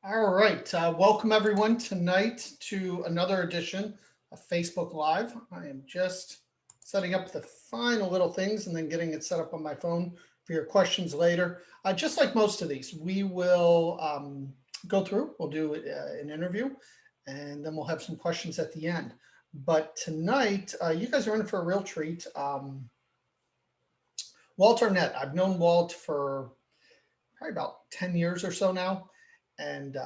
All right. Welcome everyone tonight to another edition of Facebook Live. I am just setting up the final little things and then getting it set up on my phone for your questions later. Just like most of these, we will go through, we'll do an interview, and then we'll have some questions at the end. But tonight, you guys are in for a real treat. Walt Arnett, I've known Walt for probably about 10 years or so now. And,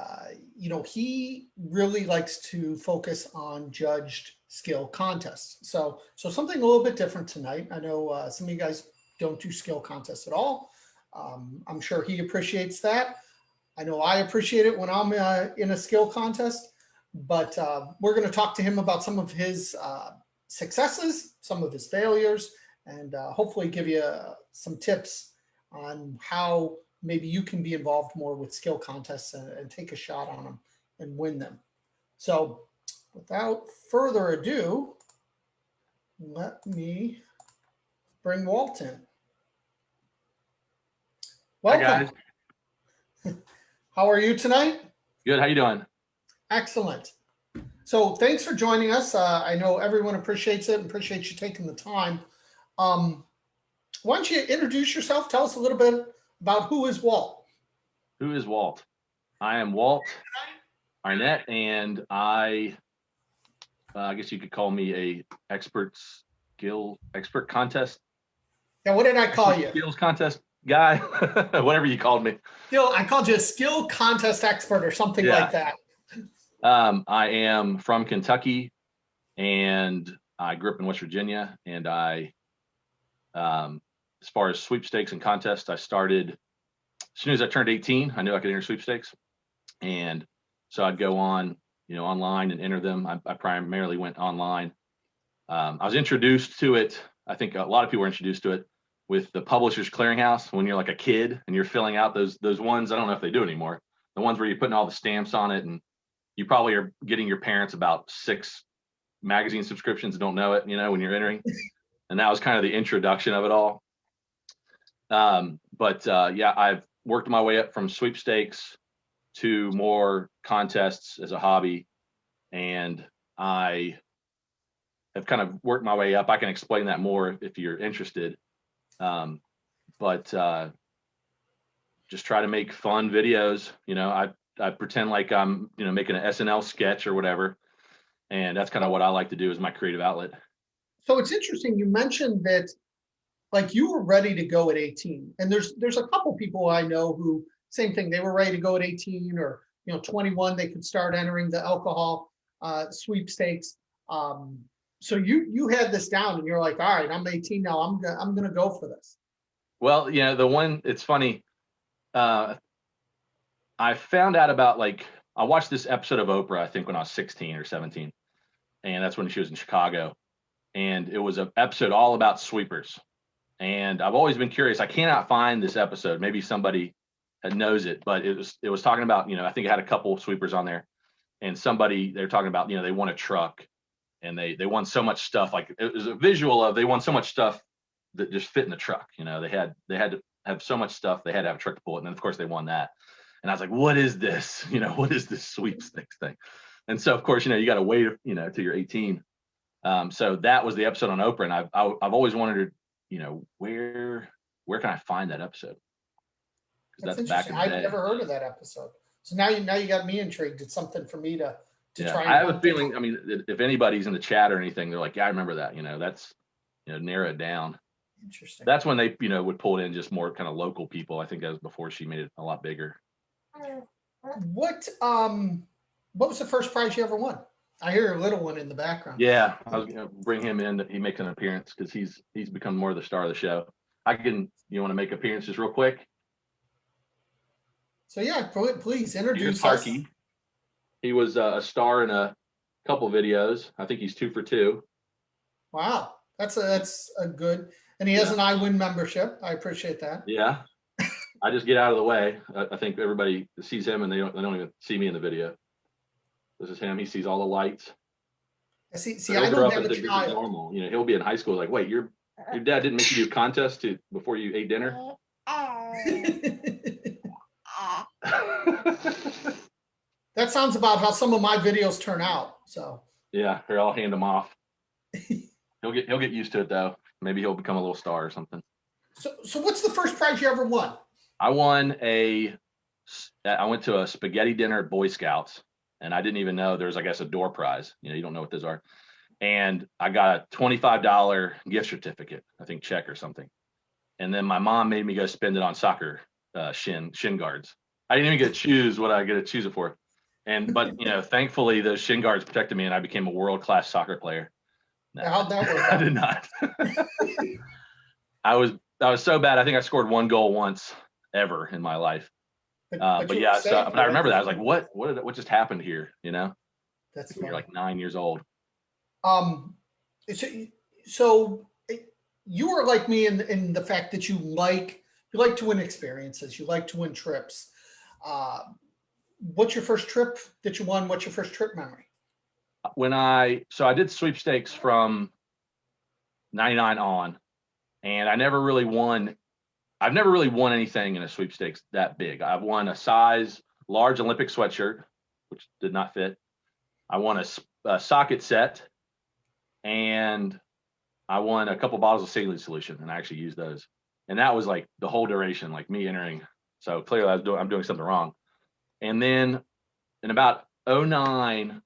he really likes to focus on judged skill contests. So something a little bit different tonight. I know some of you guys don't do skill contests at all. I'm sure he appreciates that. I know I appreciate it when I'm in a skill contest, but we're going to talk to him about some of his successes, some of his failures, and hopefully give you some tips on how maybe you can be involved more with skill contests and take a shot on them and win them. So without further ado, let me bring Walt in. Hi guys. Welcome. How are you tonight? Good. How you doing? Excellent. So thanks for joining us. I know everyone appreciates it and appreciates you taking the time. Why don't you introduce yourself? Tell us a little bit about who is Walt. Who is Walt? I am Walt Arnett, and I guess you could call me a expert contest. Yeah, what did I call you? Skills contest guy, whatever you called me. I called you a skill contest expert or something like that. I am from Kentucky, and I grew up in West Virginia, and as far as sweepstakes and contests, I started as soon as I turned 18. I knew I could enter sweepstakes, and so I'd go on, online and enter them. I primarily went online. I was introduced to it. I think a lot of people were introduced to it with the Publishers Clearinghouse when you're like a kid and you're filling out those ones. I don't know if they do anymore. The ones where you're putting all the stamps on it, and you probably are getting your parents about 6 magazine subscriptions and don't know it, when you're entering. And that was kind of the introduction of it all. I've worked my way up from sweepstakes to more contests as a hobby, and I have kind of worked my way up. I can explain that more if you're interested. Just try to make fun videos. I pretend like I'm, making an SNL sketch or whatever, and that's kind of what I like to do as my creative outlet. So it's interesting you mentioned that, like, you were ready to go at 18, and there's a couple people I know who same thing. They were ready to go at 18 or 21. They could start entering the alcohol sweepstakes. So you had this down, and you're like, all right, I'm 18 now. I'm gonna go for this. Well, it's funny. I found out about, I watched this episode of Oprah, I think when I was 16 or 17, and that's when she was in Chicago, and it was an episode all about sweepers. And I've always been curious. I cannot find this episode. Maybe somebody knows it, but it was talking about, I think it had a couple of sweepers on there, and they're talking about, they won a truck, and they won so much stuff. Like, it was a visual of, they won so much stuff that just fit in the truck. They had to have so much stuff. They had to have a truck to pull it. And then of course they won that. And I was like, what is this? What is this sweepstakes thing? And so of course, you got to wait, till you're 18. So that was the episode on Oprah. And I've always wondered, where can I find that episode? That's back in the day. I've never heard of that episode. So now you got me intrigued. It's something for me to try. I have a feeling. I mean, if anybody's in the chat or anything, they're like, yeah, I remember that. That's narrow it down. Interesting. That's when they would pull it in just more kind of local people. I think that was before she made it a lot bigger. What was the first prize you ever won? I hear a little one in the background. Yeah, I was gonna bring him in. He makes an appearance because he's become more the star of the show. You want to make appearances real quick? So yeah, please introduce us. He was a star in a couple videos. I think he's 2 for 2. Wow, that's a good. And he has an iWIN membership. I appreciate that. Yeah, I just get out of the way. I think everybody sees him and they don't even see me in the video. This is him. He sees all the lights. See, I don't have a child. Normal. He'll be in high school like, wait, your dad didn't make you do a contest before you ate dinner? that sounds about how some of my videos turn out. So Yeah, here, I'll hand him off. He'll get used to it though. Maybe he'll become a little star or something. So what's the first prize you ever won? I went to a spaghetti dinner at Boy Scouts, and I didn't even know there's, I guess, a door prize. You don't know what those are. And I got a $25 gift certificate, I think check or something. And then my mom made me go spend it on soccer shin guards. I didn't even get to choose what I get to choose it for. But thankfully those shin guards protected me, and I became a world-class soccer player. No, How'd that work I out? did not. I was so bad. I think I scored one goal once ever in my life. But yeah, but I remember that. I was like, what just happened here? That's when funny. you're like 9 years old. So you are like me in the fact that you like to win experiences, you like to win trips. What's your first trip that you won? What's your first trip memory? I did sweepstakes from 99 on, and I've never really won anything in a sweepstakes that big. I've won a size large Olympic sweatshirt, which did not fit. I won a socket set, and I won a couple bottles of saline solution, and I actually used those. And that was like the whole duration, like me entering. So clearly I'm doing something wrong. And then in about 09,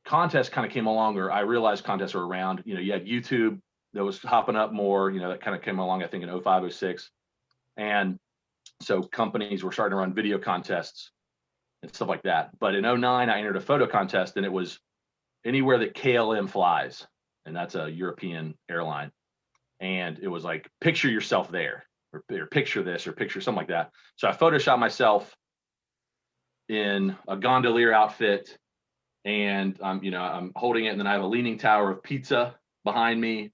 contests kind of came along, or I realized contests were around. You had YouTube that was hopping up more, that kind of came along, I think, in 05, 06. And so companies were starting to run video contests and stuff like that. But in 09, I entered a photo contest, and it was anywhere that KLM flies, and that's a European airline. And it was like, picture yourself there, or picture this, or picture something like that. So I photoshopped myself in a gondolier outfit, and I'm holding it, and then I have a leaning tower of pizza behind me,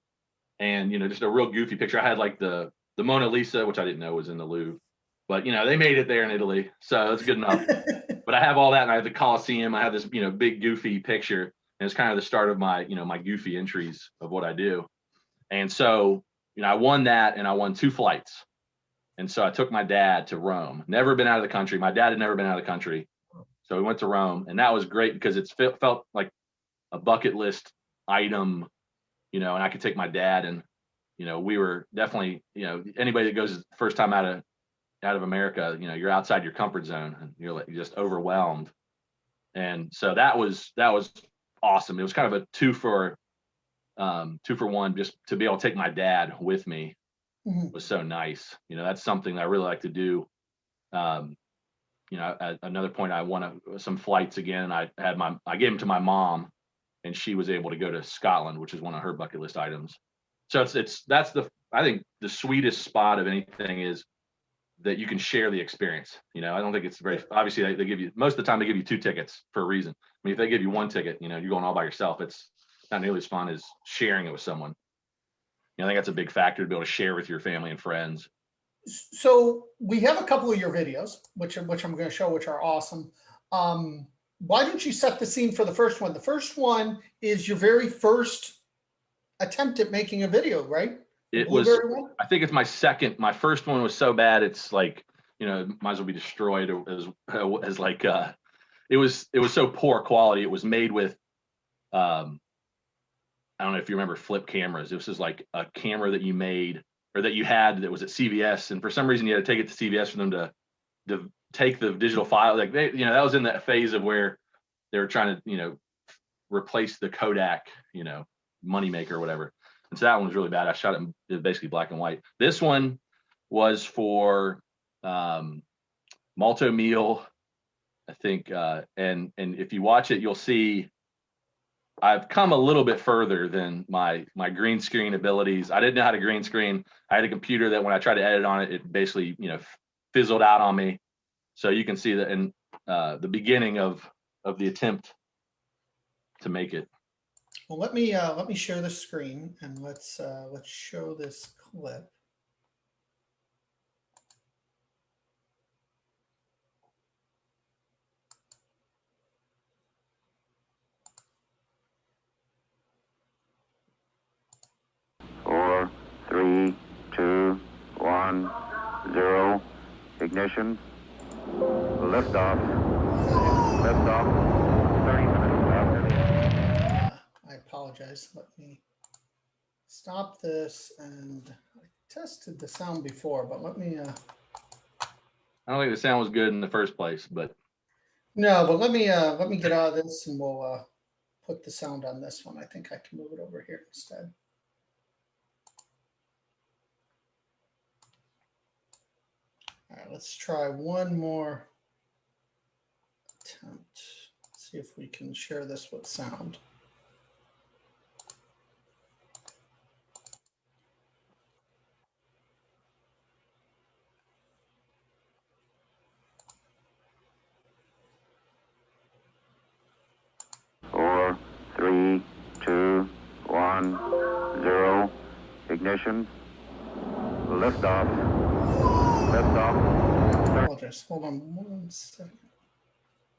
and just a real goofy picture. I had like the Mona Lisa, which I didn't know was in the Louvre, but they made it there in Italy, so that's good enough. But I have all that, and I have the Colosseum. I have this big goofy picture, and it's kind of the start of my my goofy entries of what I do. And so I won that, and I won 2 flights. And so I took my dad to Rome. Never been out of the country. My dad had never been out of the country. So we went to Rome, and that was great because it felt like a bucket list item, and I could take my dad, and we were definitely, anybody that goes the first time out of America, you're outside your comfort zone, and you're just overwhelmed. And so that was awesome. It was kind of a 2 for 1, just to be able to take my dad with me. Mm-hmm. Was so nice. That's something that I really like to do. At another point, I won some flights again, and I gave them to my mom, and she was able to go to Scotland, which is one of her bucket list items. So I think the sweetest spot of anything is that you can share the experience. I don't think it's very, obviously they give you, most of the time they give you 2 tickets for a reason. I mean, if they give you 1 ticket, you're going all by yourself. It's not nearly as fun as sharing it with someone. I think that's a big factor, to be able to share with your family and friends. So we have a couple of your videos, which I'm going to show, which are awesome. Why don't you set the scene for the first one? The first one is your very first attempt at making a video, right? It was, I think it's my second. My first one was so bad, it's like, might as well be destroyed as like, it was so poor quality. It was made with, I don't know if you remember flip cameras. This is like a camera that you made, or that you had, that was at CVS, and for some reason you had to take it to CVS for them to take the digital file. Like that was in that phase of where they were trying to replace the Kodak moneymaker or whatever. And so that one was really bad. I shot it in basically black and white. This one was for Malto Meal, I think, and if you watch it, you'll see I've come a little bit further than my green screen abilities. I didn't know how to green screen. I had a computer that when I tried to edit on it, it basically fizzled out on me. So you can see that in the beginning of the attempt to make it. Well, let me share the screen, and let's show this clip. Four, three, two, one, zero. Ignition. Liftoff. Liftoff. 30 minutes after the I apologize. Let me stop this. And I tested the sound before, but let me. I don't think the sound was good in the first place, but No, but let me get out of this, and we'll put the sound on this one. I think I can move it over here instead. All right, let's try one more attempt. See if we can share this with sound. Four, three, two, one, zero. Ignition. Liftoff. Liftoff. Apologize. Hold on one second.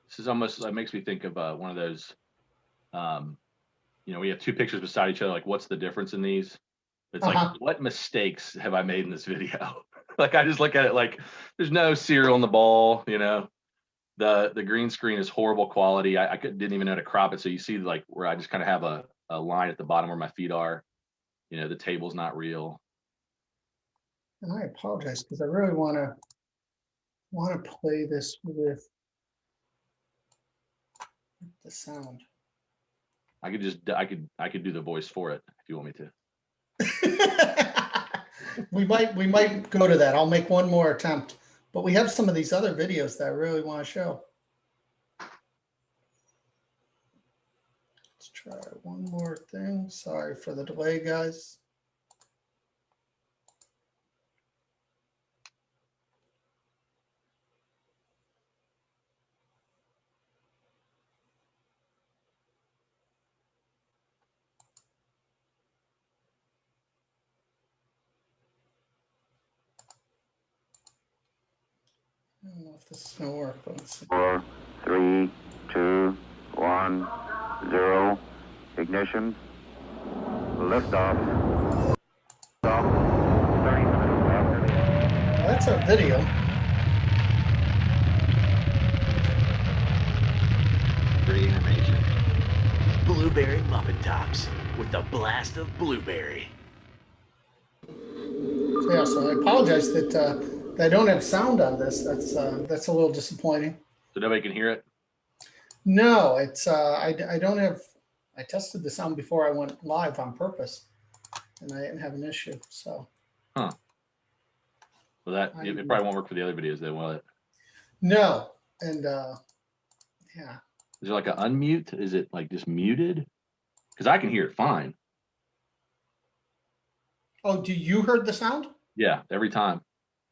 this is almost, it makes me think of one of those, we have two pictures beside each other. Like, what's the difference in these? It's like, what mistakes have I made in this video? Like, I just look at it like there's no cereal in the ball, the green screen is horrible quality. I didn't even know how to crop it. So you see like where I just kind of have a line at the bottom where my feet are, the table's not real. And I apologize because I really want to play this with the sound. I could do the voice for it if you want me to. we might go to that. I'll make one more attempt, but we have some of these other videos that I really want to show. Let's try one more thing. Sorry for the delay, guys. I don't know if this is going to work, but let's see. 4, 3, 2, 1, 0. Ignition. Liftoff. Stop. 30 minutes after the Well, that's our video. Great animation. Blueberry Muffin Tops with the blast of blueberry. So, yeah, so I apologize that I don't have sound on this. That's a little disappointing. So nobody can hear it? No, it's I don't have. I tested the sound before I went live on purpose, and I didn't have an issue. So. Huh. Well, it probably won't work for the other videos then, will it? No, and yeah. Is there like an unmute? Is it like just muted? Because I can hear it fine. Oh, do you heard the sound? Yeah, every time.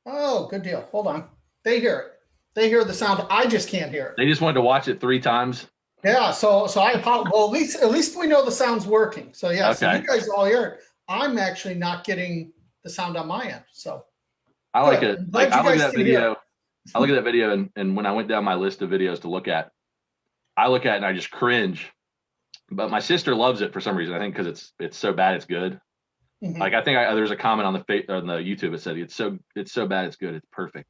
Oh, good deal. Hold on. They hear it. They hear the sound. I just can't hear it. They just wanted to watch it 3 times. Yeah. So I apologize. Well, at least we know the sound's working. So yeah. Okay. So you guys all hear it. I'm actually not getting the sound on my end. So I like it. Like, I look at that video. I look at that video, and when I went down my list of videos to look at, I look at it and I just cringe. But my sister loves it for some reason. I think because it's so bad it's good. Mm-hmm. Like I think there's a comment on the YouTube that said it's so bad it's good, it's perfect.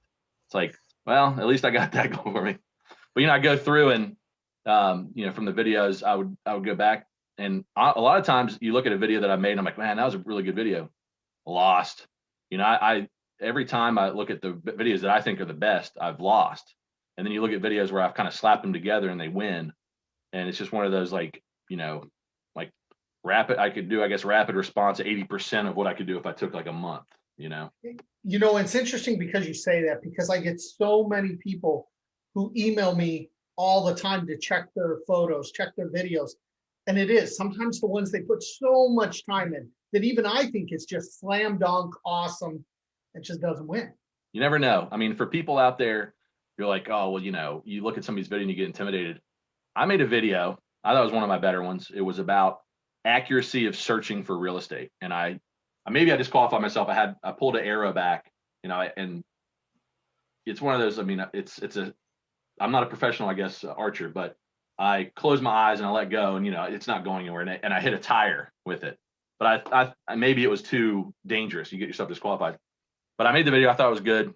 It's like, well, at least I got that going for me. But I go through and from the videos I would go back, and a lot of times you look at a video that I made and I'm like, man, that was a really good video. Lost. I every time I look at the videos that I think are the best, I've lost. And then you look at videos where I've kind of slapped them together and they win. And it's just one of those like rapid, I could do, I guess, rapid response 80% of what I could do if I took like a month, It's interesting because you say that, because I get so many people who email me all the time to check their photos, check their videos. And it is sometimes the ones they put so much time in that even I think it's just slam dunk, awesome. It just doesn't win. You never know. I mean, for people out there, you're like, oh, well, you look at somebody's video and you get intimidated. I made a video. I thought it was one of my better ones. It was about accuracy of searching for real estate. And I disqualified myself. I pulled an arrow back, and it's one of those, I mean, I'm not a professional, I guess, archer, but I close my eyes and I let go, and it's not going anywhere. And I hit a tire with it, but I maybe it was too dangerous. You get yourself disqualified. But I made the video. I thought it was good.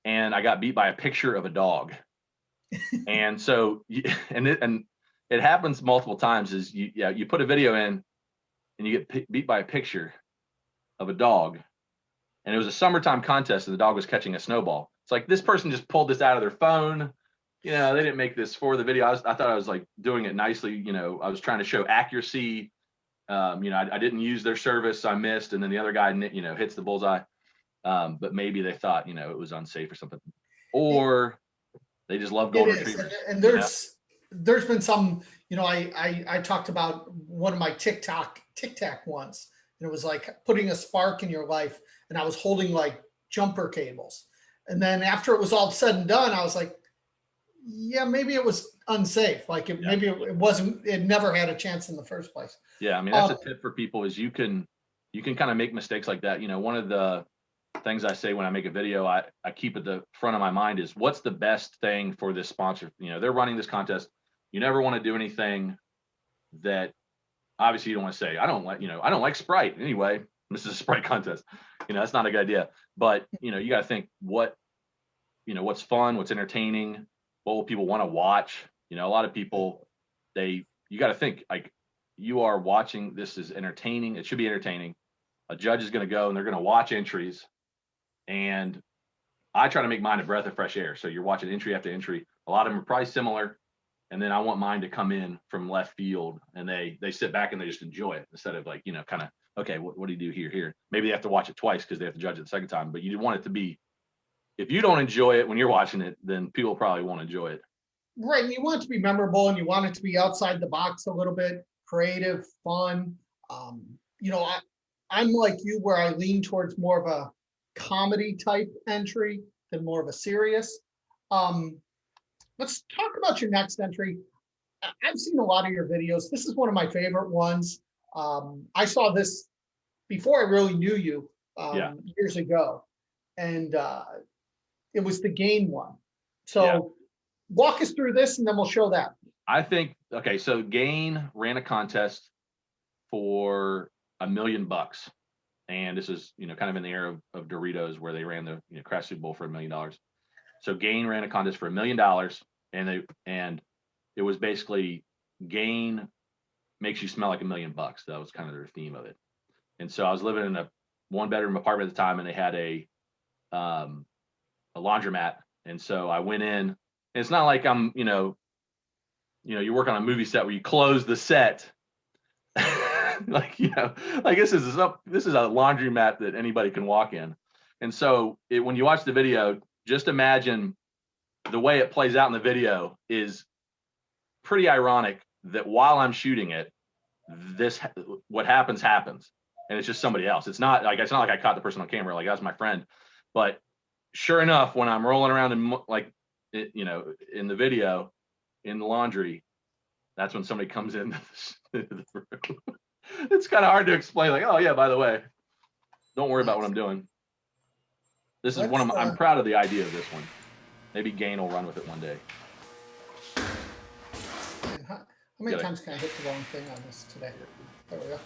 And I got beat by a picture of a dog. And so, and it happens multiple times. Is you put a video in, and you get beat by a picture of a dog, and it was a summertime contest, and the dog was catching a snowball. It's like this person just pulled this out of their phone. They didn't make this for the video. I thought I was like doing it nicely. I was trying to show accuracy. I didn't use their service. I missed, and then the other guy, hits the bullseye. But maybe they thought, it was unsafe or something, or they just love golden retrievers. And there's been some, I talked about one of my Tic Tac once, and it was like putting a spark in your life, and I was holding like jumper cables. And then after it was all said and done, I was like, yeah, maybe it was unsafe. Like maybe it wasn't, it never had a chance in the first place. Yeah. I mean, that's a tip for people is you can kind of make mistakes like that. One of the things I say when I make a video, I keep at the front of my mind is what's the best thing for this sponsor? They're running this contest. You never want to do anything that obviously you don't want to say, I don't like Sprite anyway. This is a Sprite contest. That's not a good idea. But, you got to think what's fun, what's entertaining, what will people want to watch? A lot of people, you got to think like you are watching, this is entertaining. It should be entertaining. A judge is going to go and they're going to watch entries. And I try to make mine a breath of fresh air. So you're watching entry after entry. A lot of them are probably similar. And then I want mine to come in from left field and they sit back and they just enjoy it instead of like, kind of, okay, what do you do here? Maybe they have to watch it twice because they have to judge it the second time, but you want it to be, if you don't enjoy it when you're watching it, then people probably won't enjoy it. Right. And you want it to be memorable and you want it to be outside the box a little bit, creative, fun. I'm like you where I lean towards more of a comedy type entry than more of a serious. Let's talk about your next entry. I've seen a lot of your videos. This is one of my favorite ones. I saw this before I really knew you years ago. And it was the Gain one. So walk us through this and then we'll show that. I think, okay, so Gain ran a contest for $1 million. And this is, kind of in the era of Doritos where they ran the Crash Super Bowl for $1 million. So Gain ran a contest for $1 million. And it was basically Gain makes you smell like $1 million. That was kind of their theme of it. And so I was living in a 1-bedroom apartment at the time, and they had a laundromat. And so I went in, and it's not like I'm, you work on a movie set where you close the set. like this is a laundromat that anybody can walk in. And so when you watch the video, just imagine the way it plays out in the video is pretty ironic that while I'm shooting it, what happens, and it's just somebody else. It's not like I caught the person on camera, like that's my friend. But sure enough, when I'm rolling around in the video in the laundry, that's when somebody comes in the room. It's kind of hard to explain, like, oh yeah, by the way, don't worry about what I'm doing. This is I'm proud of the idea of this one. Maybe Gain will run with it one day. How many times can I hit the wrong thing on this today? There we go.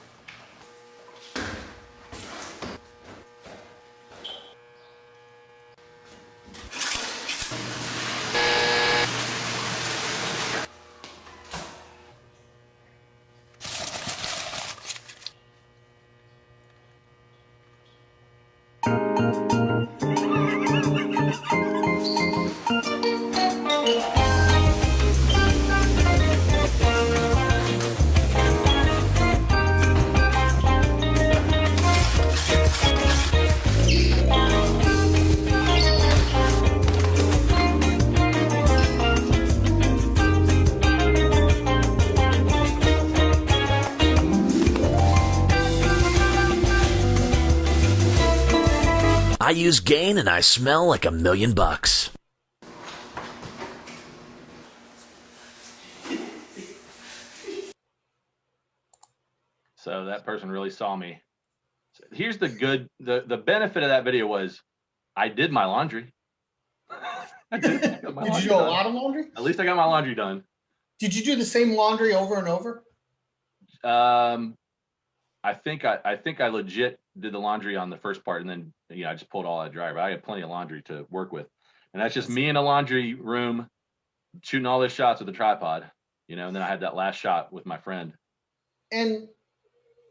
I use Gain and I smell like $1 million. So that person really saw me. So here's the benefit of that video was I did my laundry. Did you do a lot of laundry? At least I got my laundry done. Did you do the same laundry over and over? I think I legit did the laundry on the first part, and then I just pulled all that dryer. But I had plenty of laundry to work with, and that's just me in a laundry room shooting all those shots with the tripod, you know, and then I had that last shot with my friend. And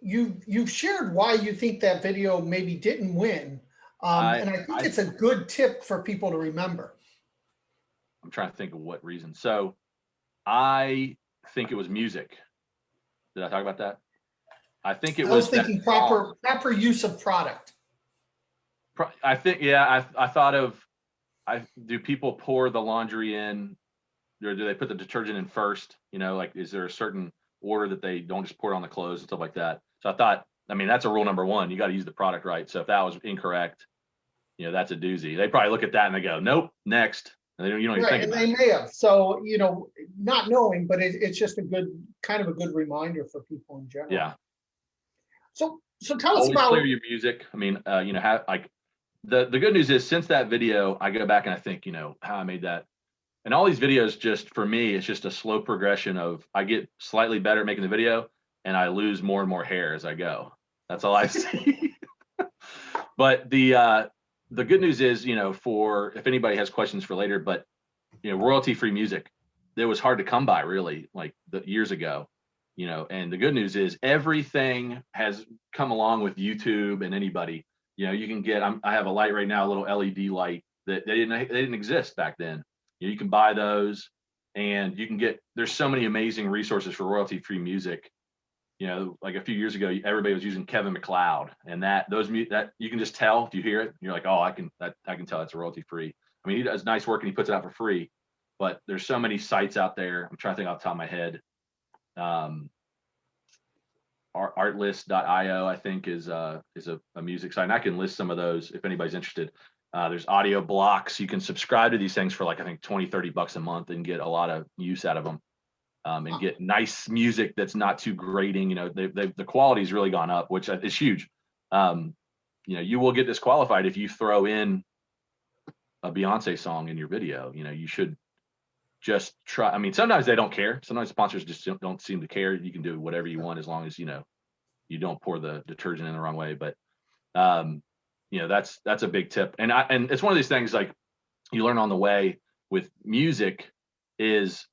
you've shared why you think that video maybe didn't win. And I think it's a good tip for people to remember. I'm trying to think of what reason. So I think it was music. Did I talk about that? I think it I was that thinking song. proper use of product. I think, yeah, I thought of, do people pour the laundry in, or do they put the detergent in first? You know, like, is there a certain order that they don't just pour it on the clothes and stuff like that? So I thought, I mean, that's a rule number one. You got to use the product right. So if that was incorrect, you know, that's a doozy. They probably look at that and they go, nope, next. And you don't even think about it. And they may have. So, you know, not knowing, but it's just a good, kind of a good reminder for people in general. Yeah. So tell us Always about. clear your music. I mean, you know, have like the good news is, since that video, I go back and I think, you know, how I made that. And all these videos, just for me, it's just a slow progression of, I get slightly better at making the video and I lose more and more hair as I go. That's all I see. But the good news is, you know, for if anybody has questions for later, but you know, royalty-free music, it was hard to come by, really, like years ago, you know. And the good news is everything has come along with YouTube and anybody. You know, you can get. I have a light right now, a little LED light that they didn't exist back then. You know, you can buy those, and you can get. There's so many amazing resources for royalty-free music. You know, like a few years ago, everybody was using Kevin MacLeod, and that you can just tell if you hear it. You're like, oh, I can tell it's royalty-free. I mean, he does nice work and he puts it out for free. But there's so many sites out there. I'm trying to think off the top of my head. Artlist.io, I think, is a music site. And I can list some of those if anybody's interested. There's audio blocks. You can subscribe to these things for like, I think, $20-30 a month and get a lot of use out of them. And get nice music that's not too grating. You know, the quality's really gone up, which is huge. You know, you will get disqualified if you throw in a Beyonce song in your video. You know, you should just try. I mean, sometimes they don't care. Sometimes sponsors just don't seem to care. You can do whatever you want as long as, you know, you don't pour the detergent in the wrong way. But you know, that's a big tip. And it's one of these things, like, you learn on the way with music, is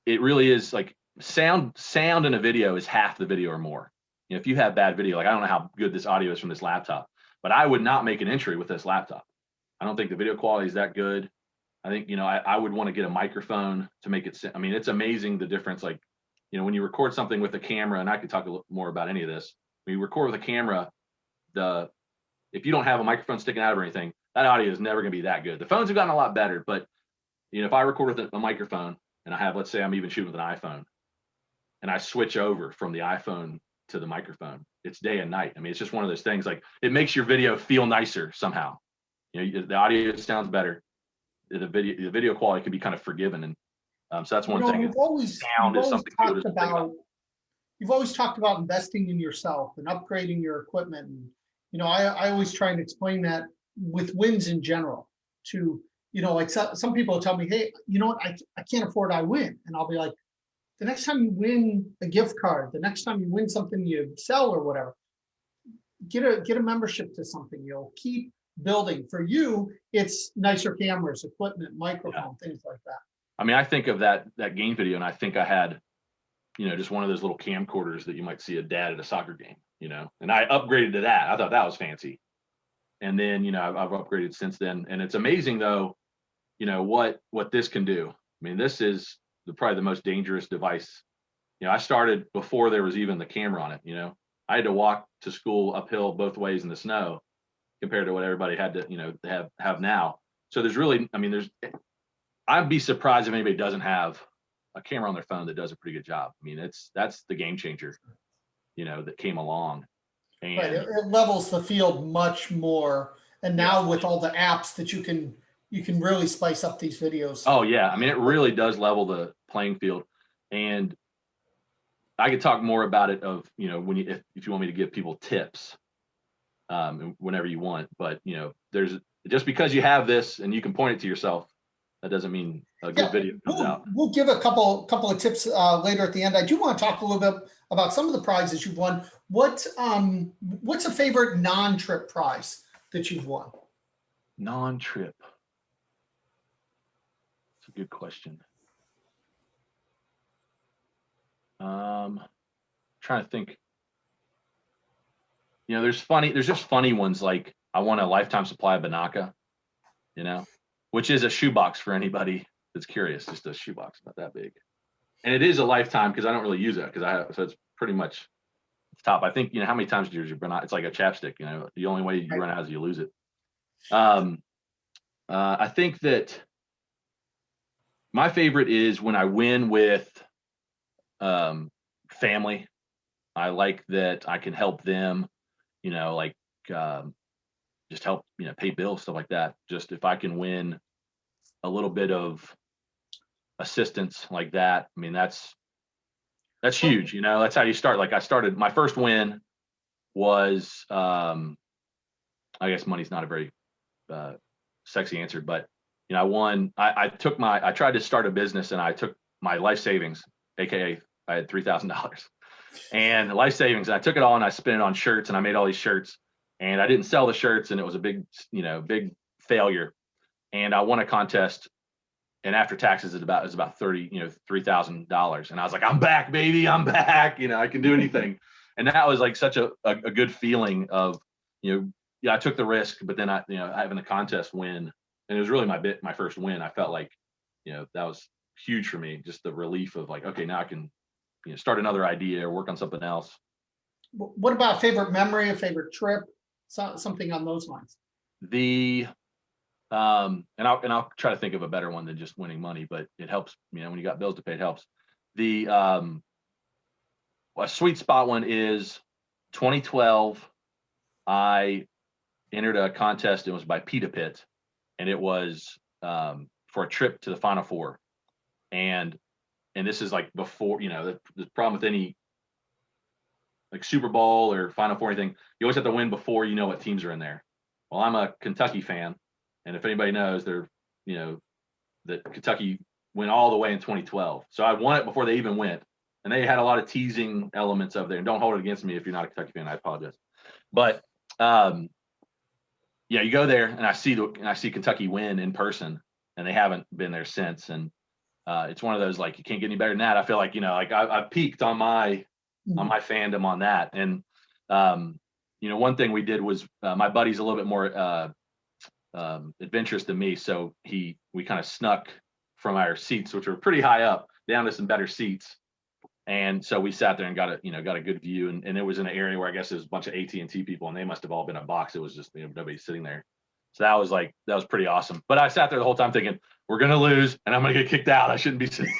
it really is like sound in a video is half the video or more. You know, if you have bad video, like, I don't know how good this audio is from this laptop, but I would not make an entry with this laptop. I don't think the video quality is that good. I think, you know, I would want to get a microphone to make it. I mean, it's amazing the difference. Like, you know, when you record something with a camera, and I could talk a little more about any of this. When you record with a camera, if you don't have a microphone sticking out or anything, that audio is never going to be that good. The phones have gotten a lot better, but, you know, if I record with a microphone and I have, let's say I'm even shooting with an iPhone, and I switch over from the iPhone to the microphone, it's day and night. I mean, it's just one of those things. Like, it makes your video feel nicer somehow. You know, the audio sounds better. The video quality can be kind of forgiven, and so that's one thing. You've always talked about investing in yourself and upgrading your equipment. And, you know, I always try and explain that with wins in general to, you know, like some people tell me, hey, you know what, I can't afford iWIN. And I'll be like, the next time you win a gift card, the next time you win something you sell or whatever, get a membership to something. You'll keep building. For you, it's nicer cameras, equipment, microphone, things like that. I mean, I think of that game video, and I think I had, you know, just one of those little camcorders that you might see a dad at a soccer game, you know, and I upgraded to that. I thought that was fancy. And then, you know, I've upgraded since then. And it's amazing, though, you know, what this can do. I mean, this is probably the most dangerous device. You know, I started before there was even the camera on it. You know, I had to walk to school uphill both ways in the snow compared to what everybody had to, you know, have now. So there's really, I mean, I'd be surprised if anybody doesn't have a camera on their phone that does a pretty good job. I mean, that's the game changer, you know, that came along. And right, it levels the field much more. And now with all the apps that you can really spice up these videos. Oh yeah, I mean, it really does level the playing field. And I could talk more about it you know, when if you want me to give people tips, whenever you want. But, you know, there's just because you have this and you can point it to yourself, that doesn't mean a good video comes out. We'll give a couple of tips later at the end. I do want to talk a little bit about some of the prizes you've won. What's a favorite non-trip prize that you've won? Non-trip. It's a good question. Trying to think. There's just funny ones like I want a lifetime supply of Banaka, which is a shoebox for anybody that's curious, just a shoebox, not that big. And it is a lifetime because I don't really use it so it's pretty much top. I think, how many times do you use your Banaka? It's like a chapstick, the only way you run out is you lose it. I think that my favorite is when I win with family. I like that I can help them, like just help, pay bills, stuff like that. Just if I can win a little bit of assistance like that, I mean, that's huge. That's how you start. Like my first win was, I guess money's not a very sexy answer, but I won. I tried to start a business and I took my life savings, AKA I had $3,000 and life savings. And I took it all and I spent it on shirts and I made all these shirts and I didn't sell the shirts and it was a big failure. And I won a contest and after taxes it's about $3,000. And I was like, I'm back, baby. I'm back. I can do anything. And that was like such a good feeling of, I took the risk, but then having the contest win, and it was really my first win. I felt like, that was huge for me. Just the relief of like, okay, now I can, start another idea or work on something else. What about a favorite memory, a favorite trip, something on those lines? And I'll try to think of a better one than just winning money, but it helps. When you got bills to pay, it helps. A sweet spot one is 2012. I entered a contest. It was by Pita Pit, and it was for a trip to the Final Four. And this is like before, the problem with any like Super Bowl or Final Four or anything, you always have to win before you know what teams are in there. Well, I'm a Kentucky fan, and if anybody knows, that Kentucky went all the way in 2012. So I won it before they even went, and they had a lot of teasing elements of there. And don't hold it against me if you're not a Kentucky fan. I apologize, but you go there, and I see Kentucky win in person, and they haven't been there since. And it's one of those like you can't get any better than that. I feel like like I've peaked on my fandom on that. And one thing we did was my buddy's a little bit more adventurous than me, so we kind of snuck from our seats, which were pretty high up, down to some better seats. And so we sat there and got a good view, and it was in an area where I guess there was a bunch of AT&T people, and they must have all been in a box. It was just nobody sitting there. So that was pretty awesome. But I sat there the whole time thinking, we're gonna lose, and I'm gonna get kicked out. I shouldn't be sitting.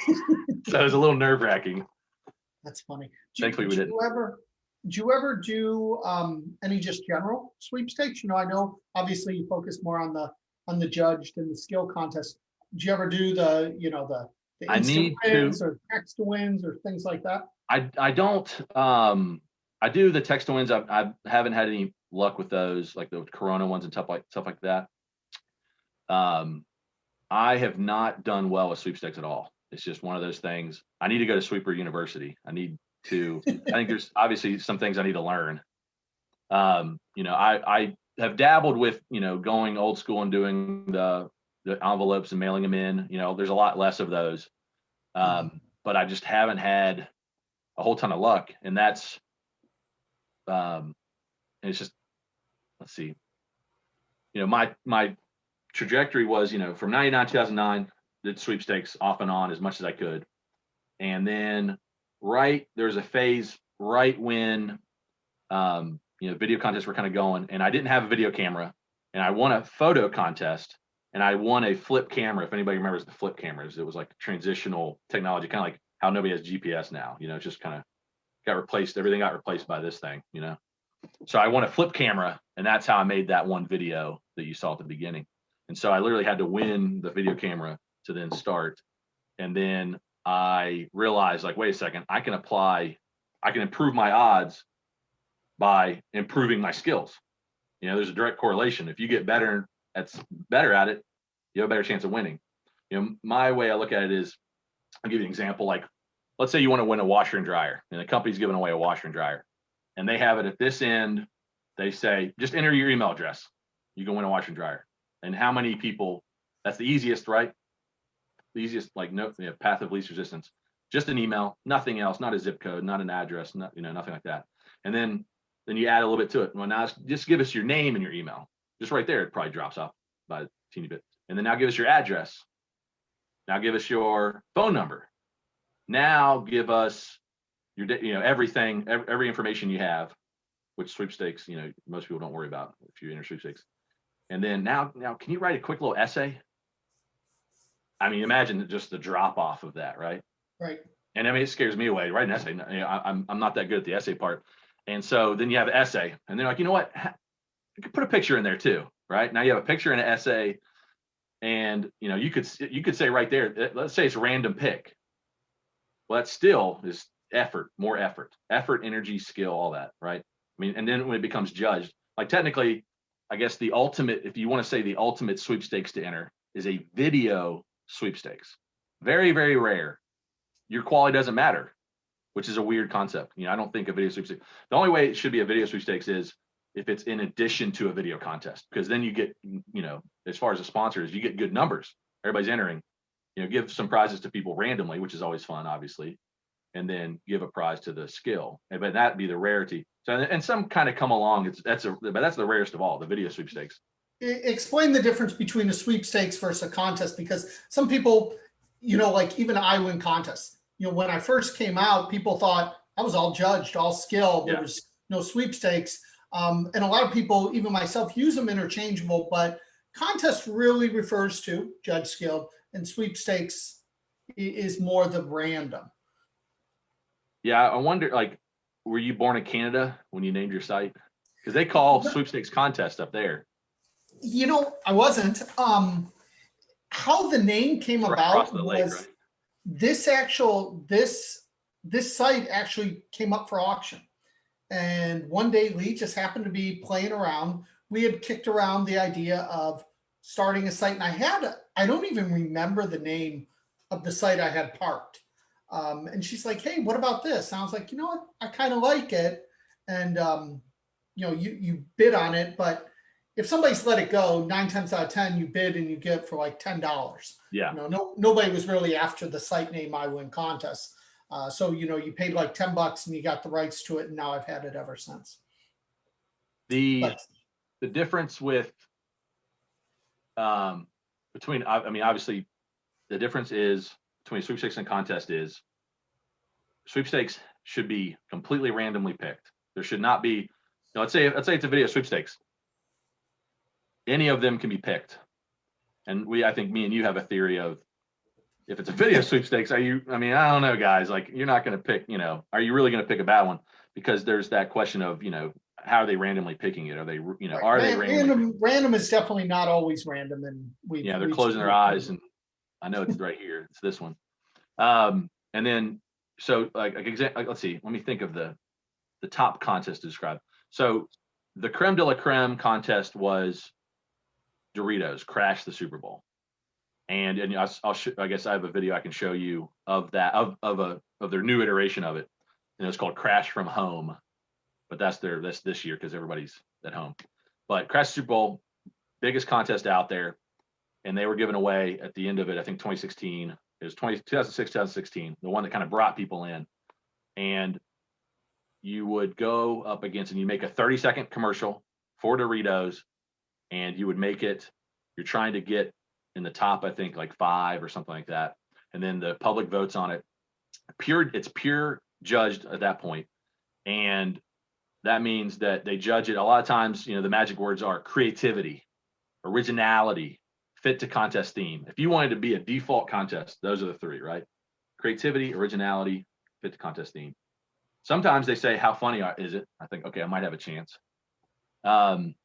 So it was a little nerve-wracking. That's funny. Thankfully, we didn't. Do you ever do any just general sweepstakes? I know obviously you focus more on the judged and the skill contest. Do you ever do the instant wins or text to wins or things like that? I don't. I do the text to wins. I haven't had any luck with those, like the Corona ones and stuff like that. I have not done well with sweepstakes at all. It's just one of those things. I need to go to Sweeper University. I think there's obviously some things I need to learn. I have dabbled with, going old school and doing the envelopes and mailing them in. There's a lot less of those. But I just haven't had a whole ton of luck. And that's, it's just, let's see, my trajectory was, from 99, 2009, did sweepstakes off and on as much as I could. And then there was a phase right when, video contests were kind of going, and I didn't have a video camera, and I won a photo contest, and I won a flip camera. If anybody remembers the flip cameras, it was like transitional technology, kind of like how nobody has GPS now, it just kind of got replaced. Everything got replaced by this thing, So I won a flip camera, and that's how I made that one video that you saw at the beginning. And so I literally had to win the video camera to then start. And then I realized, like, wait a second, I can improve my odds by improving my skills. There's a direct correlation. If you get better at it, you have a better chance of winning. My way I look at it is, I'll give you an example. Like, let's say you want to win a washer and dryer, and the company's giving away a washer and dryer, and they have it at this end. They say, just enter your email address. You can win a washer and dryer. And how many people? That's the easiest, right? The easiest, path of least resistance. just an email, nothing else, not a zip code, not an address, not, nothing like that. And then you add a little bit to it. Well, now just give us your name and your email. Just right there, it probably drops off by a teeny bit. And then now give us your address. Now give us your phone number. Now give us your, everything, every information you have, which sweepstakes, most people don't worry about if you enter sweepstakes. And then now, can you write a quick little essay? I mean, imagine just the drop off of that, right? Right. And I mean, it scares me away. Write an essay. I'm not that good at the essay part. And so then you have an essay, and they're like, you know what? You could put a picture in there too, right? Now you have a picture and an essay, and you could say right there, let's say it's random pick. Well, that still is more effort, energy, skill, all that, right? I mean, and then when it becomes judged, like technically, I guess the ultimate, if you want to say the ultimate sweepstakes to enter, is a video sweepstakes. Very, very rare. Your quality doesn't matter, which is a weird concept. I don't think a video sweepstakes. The only way it should be a video sweepstakes is if it's in addition to a video contest, because then you get, as far as the sponsors, you get good numbers. Everybody's entering. Give some prizes to people randomly, which is always fun, obviously, and then give a prize to the skill. But that'd be the rarity. So, and some kind of come along. But that's the rarest of all, the video sweepstakes. Explain the difference between a sweepstakes versus a contest, because some people, like even iWIN contests, when I first came out, people thought I was all judged, all skill. There was no sweepstakes. And a lot of people, even myself, use them interchangeable, but contest really refers to judge skill, and sweepstakes is more the random. Yeah, I wonder, were you born in Canada when you named your site? Because they call sweepstakes contest up there. I wasn't. How the name came about was lake, right? this site actually came up for auction. And one day Lee just happened to be playing around. We had kicked around the idea of starting a site, and I don't even remember the name of the site I had parked. And she's like, hey, what about this? And I was like, you know what? I kind of like it. And, you bid on it, but if somebody's let it go, 9 times out of 10, you bid and you get it for like $10. Yeah. Nobody was really after the site name iWIN contest. So, you paid like $10 and you got the rights to it. And now I've had it ever since. The difference with, obviously the difference is between sweepstakes and contest is sweepstakes should be completely randomly picked. There should not be, let's say it's a video sweepstakes. Any of them can be picked. And I think me and you have a theory of, if it's a video sweepstakes, I don't know, guys, you're not going to pick, are you really going to pick a bad one? Because there's that question of, how are they randomly picking it? Are they, are they randomly? Random is definitely not always random. And they're closing their eyes, and I know it's right here. It's this one. And then, so let's see, let me think of the top contest to describe. So the creme de la creme contest was Doritos Crash the Super Bowl. And I guess I have a video I can show you of that, of their new iteration of it. And it's called Crash from Home, but that's this year because everybody's at home. But Crash Super Bowl, biggest contest out there, and they were giving away at the end of it, I think 2016. It was 2006, 2016, the one that kind of brought people in. And you would go up against, and you make a 30-second commercial for Doritos, and you would make it. You're trying to get in the top, I think, like 5 or something like that. And then the public votes on it. It's pure judged at that point. And that means that they judge it. A lot of times, the magic words are creativity, originality, fit to contest theme. If you wanted to be a default contest, those are the 3, right? Creativity, originality, fit to contest theme. Sometimes they say, how funny is it? I think, okay, I might have a chance. And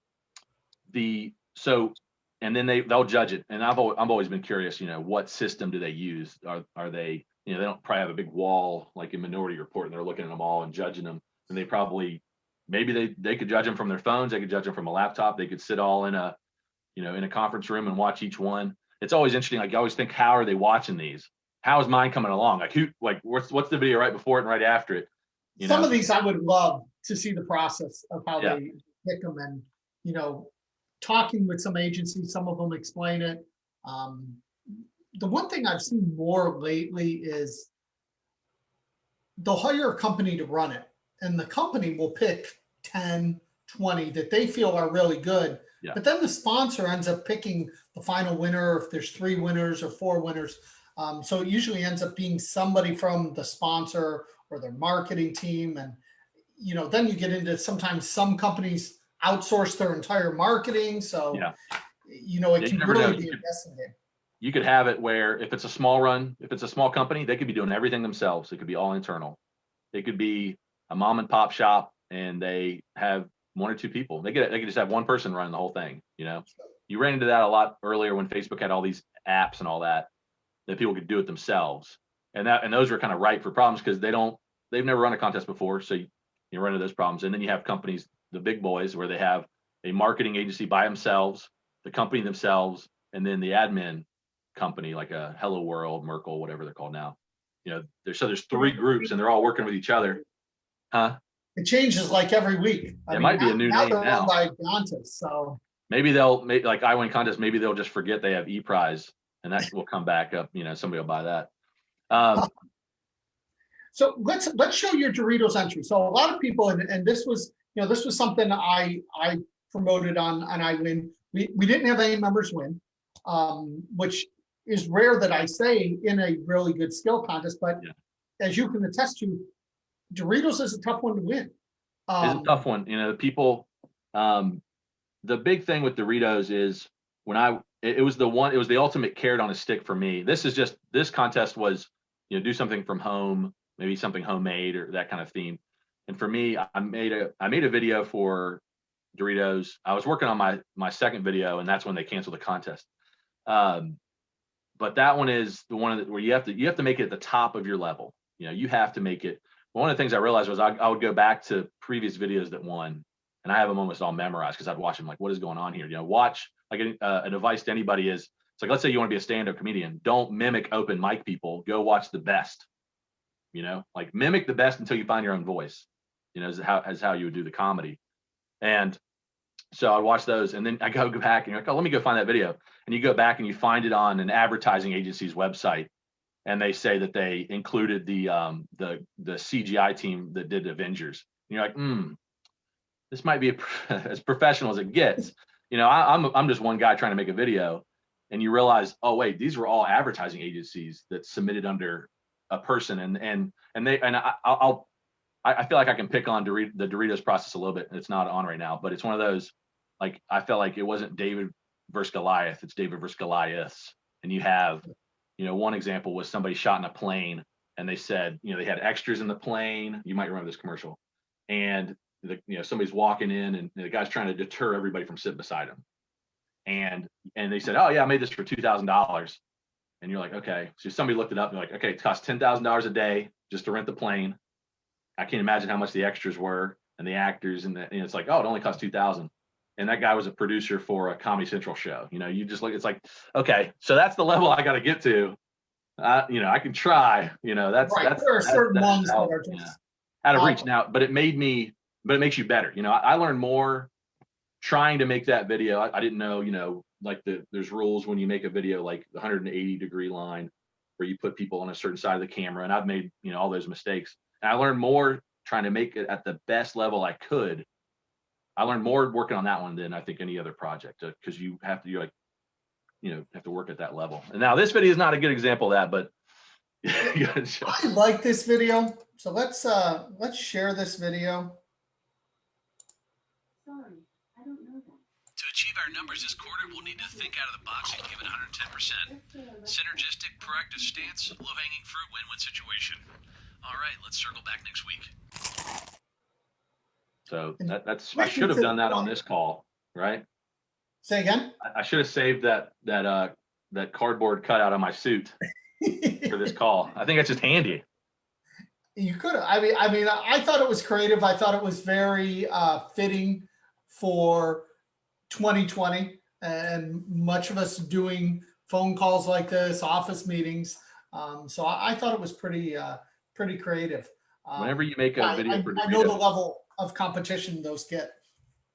then they'll judge it. And I've always been curious, what system do they use? Are they, they don't probably have a big wall like in Minority Report, and they're looking at them all and judging them. And they probably, maybe they could judge them from their phones. They could judge them from a laptop. They could sit all in a conference room and watch each one. It's always interesting. I always think, how are they watching these? How is mine coming along? What's the video right before it and right after it? Some of these I would love to see the process of how they pick them, and, talking with some agencies, some of them explain it. The one thing I've seen more lately is they'll hire a company to run it, and the company will pick 10, 20 that they feel are really good. Yeah. But then the sponsor ends up picking the final winner, if there's 3 winners or 4 winners. So it usually ends up being somebody from the sponsor or their marketing team. And, then you get into sometimes some companies outsource their entire marketing. So, Yeah. it You can never know. really be a guessing game. You could have it where if it's a small run, if it's a small company, they could be doing everything themselves. It could be all internal. It could be a mom and pop shop and they have 1 or 2 people. They could just have one person running the whole thing. You ran into that a lot earlier when Facebook had all these apps and all that people could do it themselves. And those were kind of ripe for problems because they've never run a contest before. So you run into those problems. And then you have companies, the big boys, where they have a marketing agency by themselves, the company themselves, and then the admin company like a Hello World, Merkle, whatever they're called now. There's 3 groups and they're all working with each other. Huh? It changes like every week. It might be a new name they're now. run by Qantas, so Maybe they'll make like iWIN contest. Maybe they'll just forget they have ePrize and that will come back up. Somebody will buy that. So let's show your Doritos entry. So a lot of people, and this was something I promoted on iWIN. We didn't have any members win, which is rare that I say in a really good skill contest. But as you can attest to, Doritos is a tough one to win. It's a tough one. People. The big thing with Doritos is it was the ultimate carrot on a stick for me. This contest was, do something from home, maybe something homemade or that kind of theme. And for me, I made a video for Doritos. I was working on my second video, and that's when they canceled the contest. But that one is the one where you have to make it at the top of your level. You have to make it. One of the things I realized was I would go back to previous videos that won, and I have them almost all memorized because I'd watch them like, what is going on here? Watch like an advice to anybody is, it's like, let's say you want to be a stand-up comedian. Don't mimic open mic people. Go watch the best. Like mimic the best until you find your own voice. Is how you would do the comedy. And so I watch those, and then I go back and you're like, oh, let me go find that video. And you go back and you find it on an advertising agency's website, and they say that they included the CGI team that did Avengers. And you're like, this might be as professional as it gets. I'm just one guy trying to make a video, and you realize, oh wait, these were all advertising agencies that submitted under a person, I feel like I can pick on the Doritos process a little bit. It's not on right now, but it's one of those, like, I felt like it wasn't David versus Goliath, it's David versus Goliaths. And you have, one example was somebody shot in a plane, and they said, they had extras in the plane. You might remember this commercial. And somebody's walking in, and the guy's trying to deter everybody from sitting beside him. And they said, oh yeah, I made this for $2,000. And you're like, okay. So somebody looked it up and they're like, okay, it costs $10,000 a day just to rent the plane. I can't imagine how much the extras were and the actors, and it's like, oh, it only cost $2,000. And that guy was a producer for a Comedy Central show. You just look, it's like, okay, so that's the level I got to get to. I can try. That's right. That's there are certain ones how, that are just out of reach now. But it makes you better. I learned more trying to make that video. I didn't know, like there's rules when you make a video, like the 180-degree line, where you put people on a certain side of the camera, and I've made all those mistakes. And I learned more trying to make it at the best level I could. I learned more working on that one than I think any other project, because you have to have to work at that level. And now this video is not a good example of that, but I like this video, so let's share this video. Sorry, I don't know that. To achieve our numbers this quarter, we'll need to think out of the box and give it 110%. Synergistic, proactive stance, low-hanging fruit, win-win situation. All right, let's circle back next week. So that's I should have done that on this call, right? Say again? I should have saved that cardboard cutout on my suit for this call. I think that's just handy. You could have. I mean, I thought it was creative. I thought it was very fitting for 2020, and much of us doing phone calls like this, office meetings. So I thought it was pretty creative. Whenever you make a video for Doritos, I know the level of competition those get.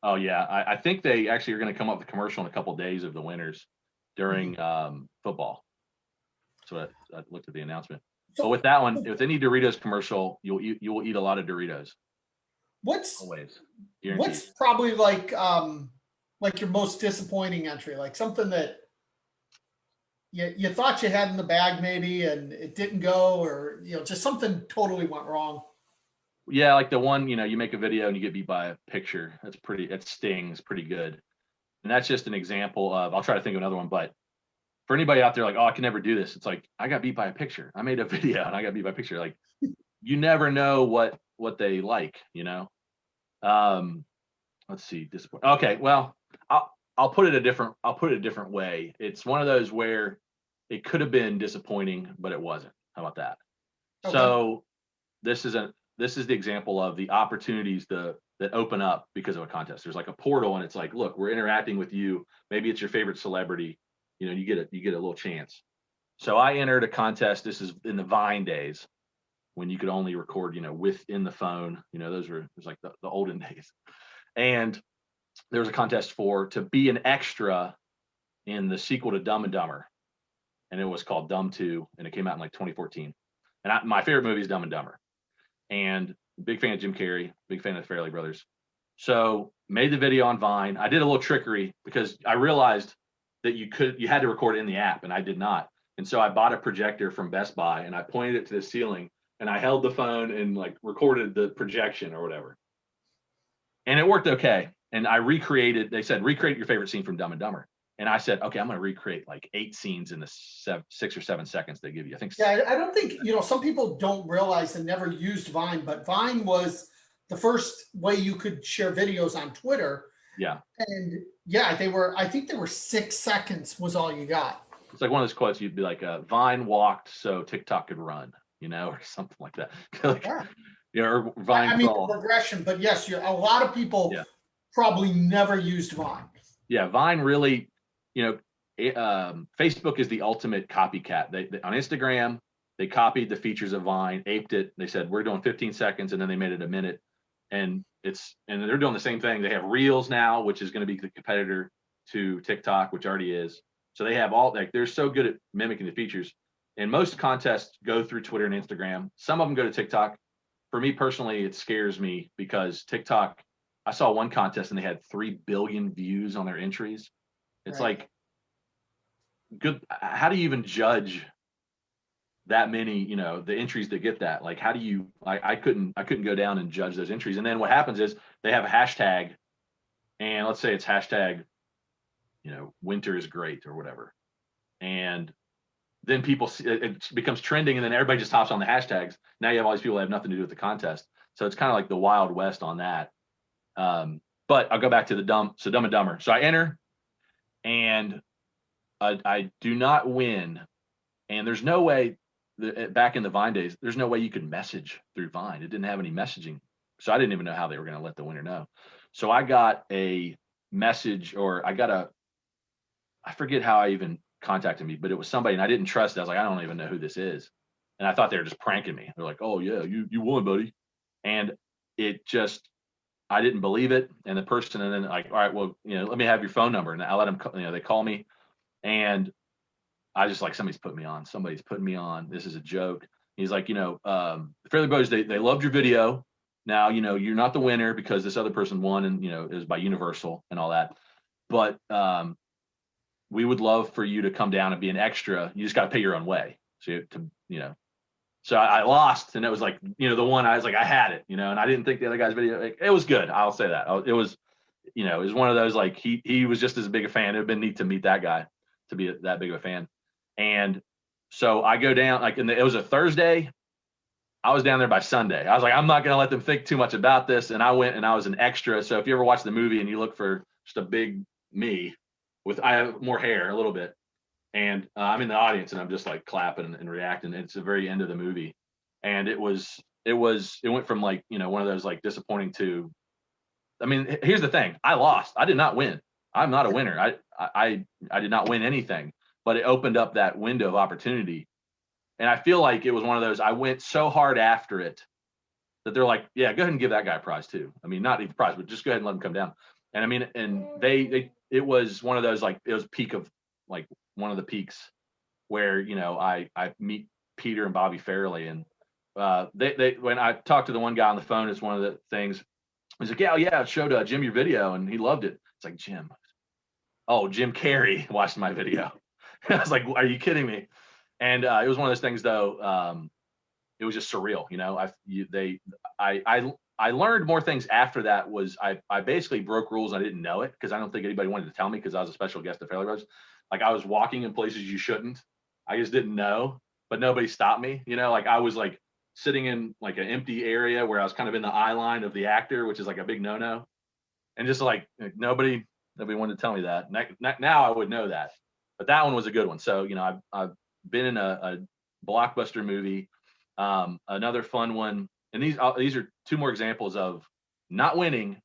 Oh yeah, I think they actually are going to come up with a commercial in a couple of days of the winners during football. So I looked at the announcement. But with that one, with any Doritos commercial, you will eat a lot of Doritos. What's Always. Guaranteed. what's probably like your most disappointing entry, like something that you thought you had in the bag maybe and it didn't go, or just something totally went wrong. Yeah, like the one, you make a video and you get beat by a picture. That stings pretty good. And that's just an example of, I'll try to think of another one, but for anybody out there like, oh, I can never do this. It's like, I got beat by a picture. I made a video and I got beat by a picture. Like, you never know what they like, Let's see. Okay. Well, I'll put it a different way. It's one of those where it could have been disappointing, but it wasn't. How about that? Okay. So this is the example of the opportunities that open up because of a contest. There's like a portal, and it's like, look, we're interacting with you. Maybe it's your favorite celebrity. You get a little chance. So I entered a contest. This is in the Vine days when you could only record, within the phone. It was like the olden days. And there was a contest to be an extra in the sequel to Dumb and Dumber, and it was called Dumb 2, and it came out in like 2014. And my favorite movie is Dumb and Dumber, and big fan of Jim Carrey, big fan of the Farrelly Brothers. So made the video on Vine. I did a little trickery because I realized that you had to record it in the app, and I did not. And so I bought a projector from Best Buy, and I pointed it to the ceiling, and I held the phone and like recorded the projection or whatever. And it worked okay. And they said, recreate your favorite scene from Dumb and Dumber. And I said, okay, I'm going to recreate like 8 scenes in the 6 or 7 seconds they give you. I think. Yeah, I don't think, some people don't realize they never used Vine, but Vine was the first way you could share videos on Twitter. Yeah. And yeah, I think they were 6 seconds was all you got. It's like one of those quotes, you'd be like, Vine walked so TikTok could run, or something like that. Like, yeah. Or Vine crawl. The progression, but yes, a lot of people probably never used Vine. Yeah, Vine really, Facebook is the ultimate copycat. They on Instagram, they copied the features of Vine, aped it. They said, we're doing 15 seconds, and then they made it a minute. And they're doing the same thing. They have Reels now, which is going to be the competitor to TikTok, which already is. So they have they're so good at mimicking the features. And most contests go through Twitter and Instagram. Some of them go to TikTok. For me personally, it scares me because TikTok, I saw one contest and they had 3 billion views on their entries. It's like, good. How do you even judge that many, the entries that get that? Like, how do you, I couldn't go down and judge those entries. And then what happens is they have a hashtag, and let's say it's hashtag, winter is great or whatever. And then people see, it becomes trending, and then everybody just hops on the hashtags. Now you have all these people that have nothing to do with the contest. So it's kind of like the Wild West on that. But I'll go back to the Dumb and Dumber. So I enter, and I do not win. And there's no way, back in the Vine days, there's no way you could message through Vine. It didn't have any messaging. So I didn't even know how they were going to let the winner know. So I got a message, or I forget how I even contacted me, but it was somebody, and I didn't trust it. I was like, I don't even know who this is. And I thought they were just pranking me. They're like, oh yeah, you won, buddy. And I didn't believe it. And the person, and then like, all right, well, let me have your phone number. And I let them, they call me, and I just like, somebody's putting me on. This is a joke. He's like, the Fairley Brothers, they loved your video. Now, you're not the winner because this other person won, and, it was by Universal and all that. But, we would love for you to come down and be an extra. You just got to pay your own way. So I lost, and it was like, the one I was like, I had it, and I didn't think the other guy's video, it was good. I'll say that. It was one of those, like, he was just as big a fan. It would have been neat to meet that guy, to be that big of a fan. And so I go down, like, it was a Thursday. I was down there by Sunday. I was like, I'm not going to let them think too much about this. And I went, and I was an extra. So if you ever watch the movie and you look for just a big me, I have more hair a little bit, and I'm in the audience, and I'm just like clapping and reacting. It's the very end of the movie, and it went from like, one of those like disappointing to, I mean, here's the thing. I lost. I did not win. I'm not a winner. I did not win anything, but it opened up that window of opportunity. And I feel like it was one of those, I went so hard after it that they're like, yeah, go ahead and give that guy a prize too. I mean, not even a prize, but just go ahead and let him come down. And I mean, and it was one of those, like, it was peak of, like, one of the peaks where, I meet Peter and Bobby Fairley. And they when I talked to the one guy on the phone, it's one of the things. He's like, yeah, I showed Jim your video and he loved it. It's like, Jim. Oh, Jim Carrey watched my video. I was like, are you kidding me? And it was one of those things, though. It was just surreal, you know. I learned more things after that. Was I basically broke rules. I didn't know it because I don't think anybody wanted to tell me because I was a special guest at Fairley Brothers. Like I was walking in places you shouldn't. I just didn't know, but nobody stopped me. You know, like I was like sitting in like an empty area where I was kind of in the eye line of the actor, which is like a big no-no, and just like nobody wanted to tell me that. Now I would know that, but that one was a good one. So you know, I've been in a blockbuster movie. Another fun one, and these are two more examples of not winning,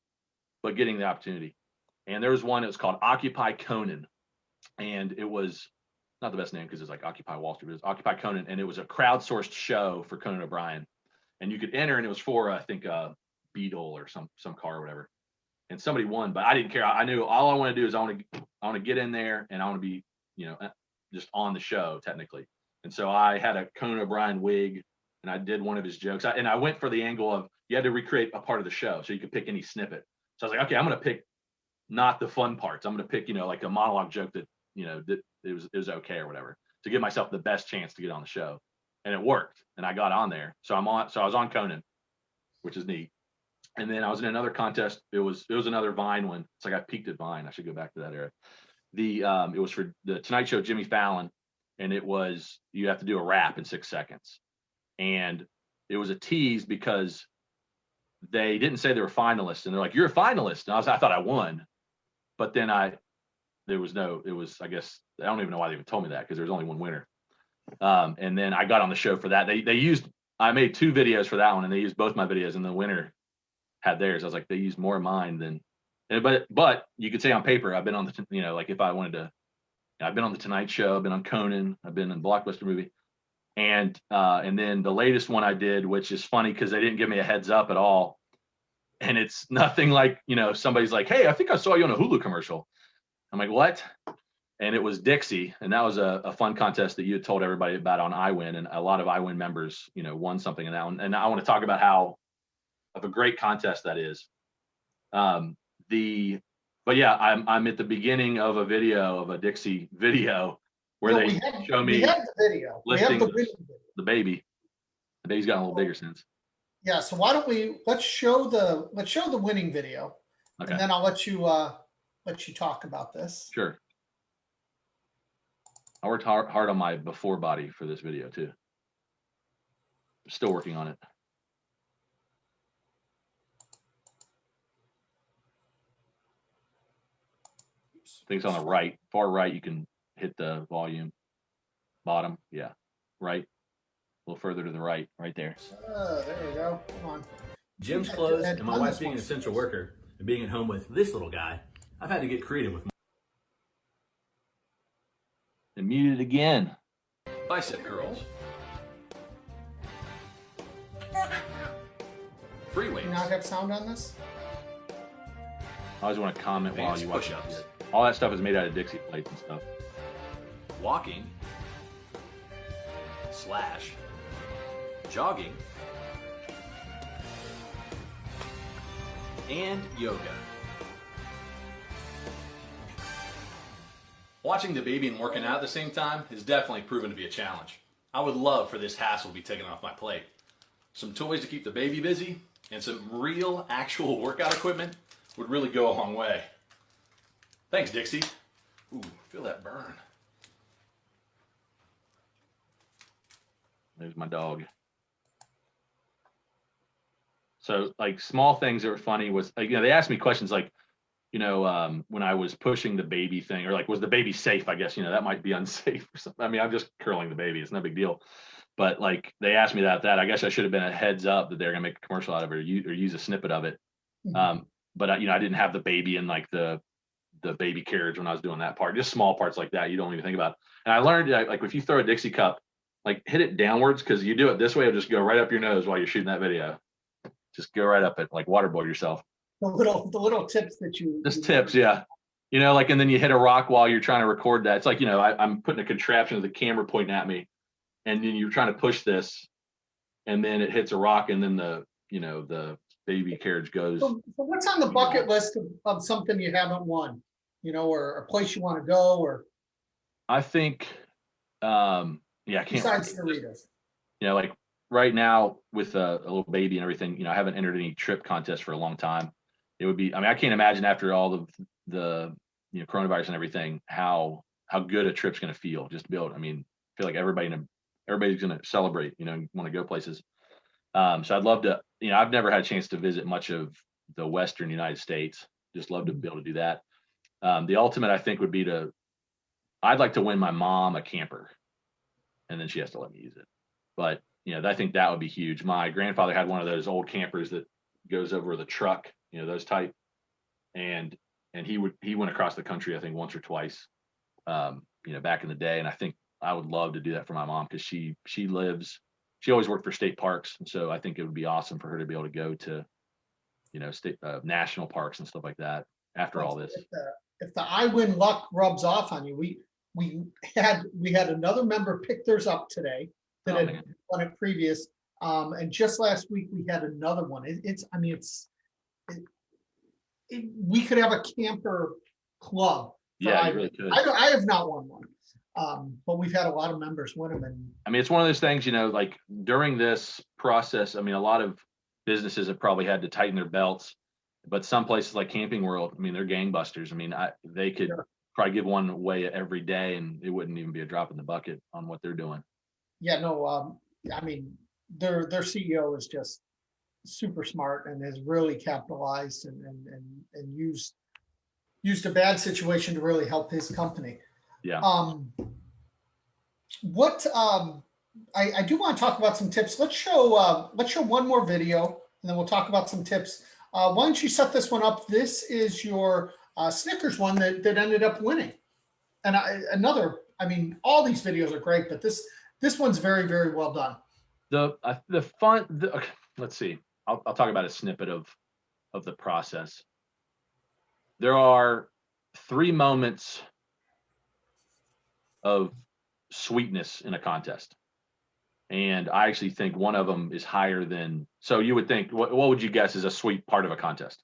but getting the opportunity. And there was one that was called Occupy Conan, and it was not the best name because it's like Occupy Wall Street, but it was Occupy Conan, and it was a crowdsourced show for Conan O'Brien, and you could enter, and it was for I think a Beetle or some car or whatever, and somebody won, but I didn't care. I knew all I want to do is I want to get in there, and I want to be just on the show technically, and so I had a Conan O'Brien wig. And I did one of his jokes. And I went for the angle of you had to recreate a part of the show. So you could pick any snippet. So I was like, okay, I'm going to pick not the fun parts. I'm going to pick, like a monologue joke that, that it was okay or whatever to give myself the best chance to get on the show. And it worked. And I got on there. So I was on Conan, which is neat. And then I was in another contest. It was another Vine one. It's like I peaked at Vine. I should go back to that era. It was for the Tonight Show, Jimmy Fallon. And it was, you have to do a rap in 6 seconds. And it was a tease because they didn't say they were finalists, and they're like, "You're a finalist." And I thought I won, but then I guess I don't even know why they even told me that because there was only one winner. And then I got on the show for that. I made 2 videos for that one, and they used both my videos, and the winner had theirs. I was like, they used more of mine than, but you could say on paper I've been on the like if I wanted to, I've been on the Tonight Show, I've been on Conan, I've been in Blockbuster Movie. And then the latest one I did, which is funny because they didn't give me a heads up at all. And it's nothing like, somebody's like, "Hey, I think I saw you on a Hulu commercial." I'm like, "What?" And it was Dixie. And that was a fun contest that you had told everybody about on iWIN. And a lot of iWIN members, won something in that one. And I want to talk about how of a great contest that is. But yeah, I'm at the beginning of a video of a Dixie video where they show me the video. Lifting the baby. The baby's gotten a little bigger since. Yeah. So why don't let's show the winning video, okay. And then I'll let you talk about this. Sure. I worked hard on my before body for this video too. Still working on it. I think it's on the right, far right. You can hit the volume bottom. Yeah. Right. A little further to the right there. There we go. Come on. Gym's closed, and my wife being an essential worker and being at home with this little guy, I've had to get creative with And muted again. Bicep curls. Free Do weights. you not have sound on this? I always want to comment while Advanced you watch push-ups. it. All that stuff is made out of Dixie plates and stuff. Walking. / jogging. And yoga. Watching the baby and working out at the same time has definitely proven to be a challenge. I would love for this hassle to be taken off my plate. Some toys to keep the baby busy and some real, actual workout equipment would really go a long way. Thanks, Dixie. Ooh, feel that burn. There's my dog. So like small things that were funny was, they asked me questions like, when I was pushing the baby thing, or like, was the baby safe? I guess, that might be unsafe or something. I mean, I'm just curling the baby. It's no big deal. But like, they asked me that, I guess I should have been a heads up that they're going to make a commercial out of it or use a snippet of it. Mm-hmm. But I didn't have the baby in like the baby carriage when I was doing that part, just small parts like that. You don't even think about. And I learned like, if you throw a Dixie cup, like hit it downwards, because you do it this way, it'll just go right up your nose while you're shooting that video. Just go right up it, like waterboard yourself. The little tips that you Tips, yeah. And then you hit a rock while you're trying to record that. It's like, I'm putting a contraption of the camera pointing at me, and then you're trying to push this, and then it hits a rock, and then the baby carriage goes. So what's on the bucket list of something you haven't won, or a place you want to go, or I think, yeah, I can't. besides Doritos? Like right now with a little baby and everything, I haven't entered any trip contests for a long time. It would be, I can't imagine after all of the coronavirus and everything, how good a trip's going to feel. Just to be able, I feel like everybody's going to celebrate, want to go places. So I'd love to, I've never had a chance to visit much of the Western United States. Just love to be able to do that. The ultimate, I think, would be I'd like to win my mom a camper, and then she has to let me use it. But, I think that would be huge. My grandfather had one of those old campers that goes over the truck, those type. And he went across the country, I think, once or twice, back in the day. And I think I would love to do that for my mom, because she always worked for state parks. And so I think it would be awesome for her to be able to go to, state national parks and stuff like that after all this. If the iWIN luck rubs off on you, we had another member pick theirs up today that had won it previous. And just last week we had another one. We could have a camper club. Yeah, you really could. I have not won one. But we've had a lot of members win them. And it's one of those things, like during this process, a lot of businesses have probably had to tighten their belts, but some places like Camping World, they're gangbusters. They could probably give one away every day, and it wouldn't even be a drop in the bucket on what they're doing. Yeah, no, their CEO is just super smart and has really capitalized and used a bad situation to really help his company. Yeah. I do want to talk about some tips. Let's show one more video, and then we'll talk about some tips. Why don't you set this one up? This is your Snickers one that ended up winning. And all these videos are great, but this one's very, very well done. Okay, let's see. I'll talk about a snippet of the process. There are 3 moments of sweetness in a contest, and I actually think one of them is higher than. So you would think, what would you guess is a sweet part of a contest?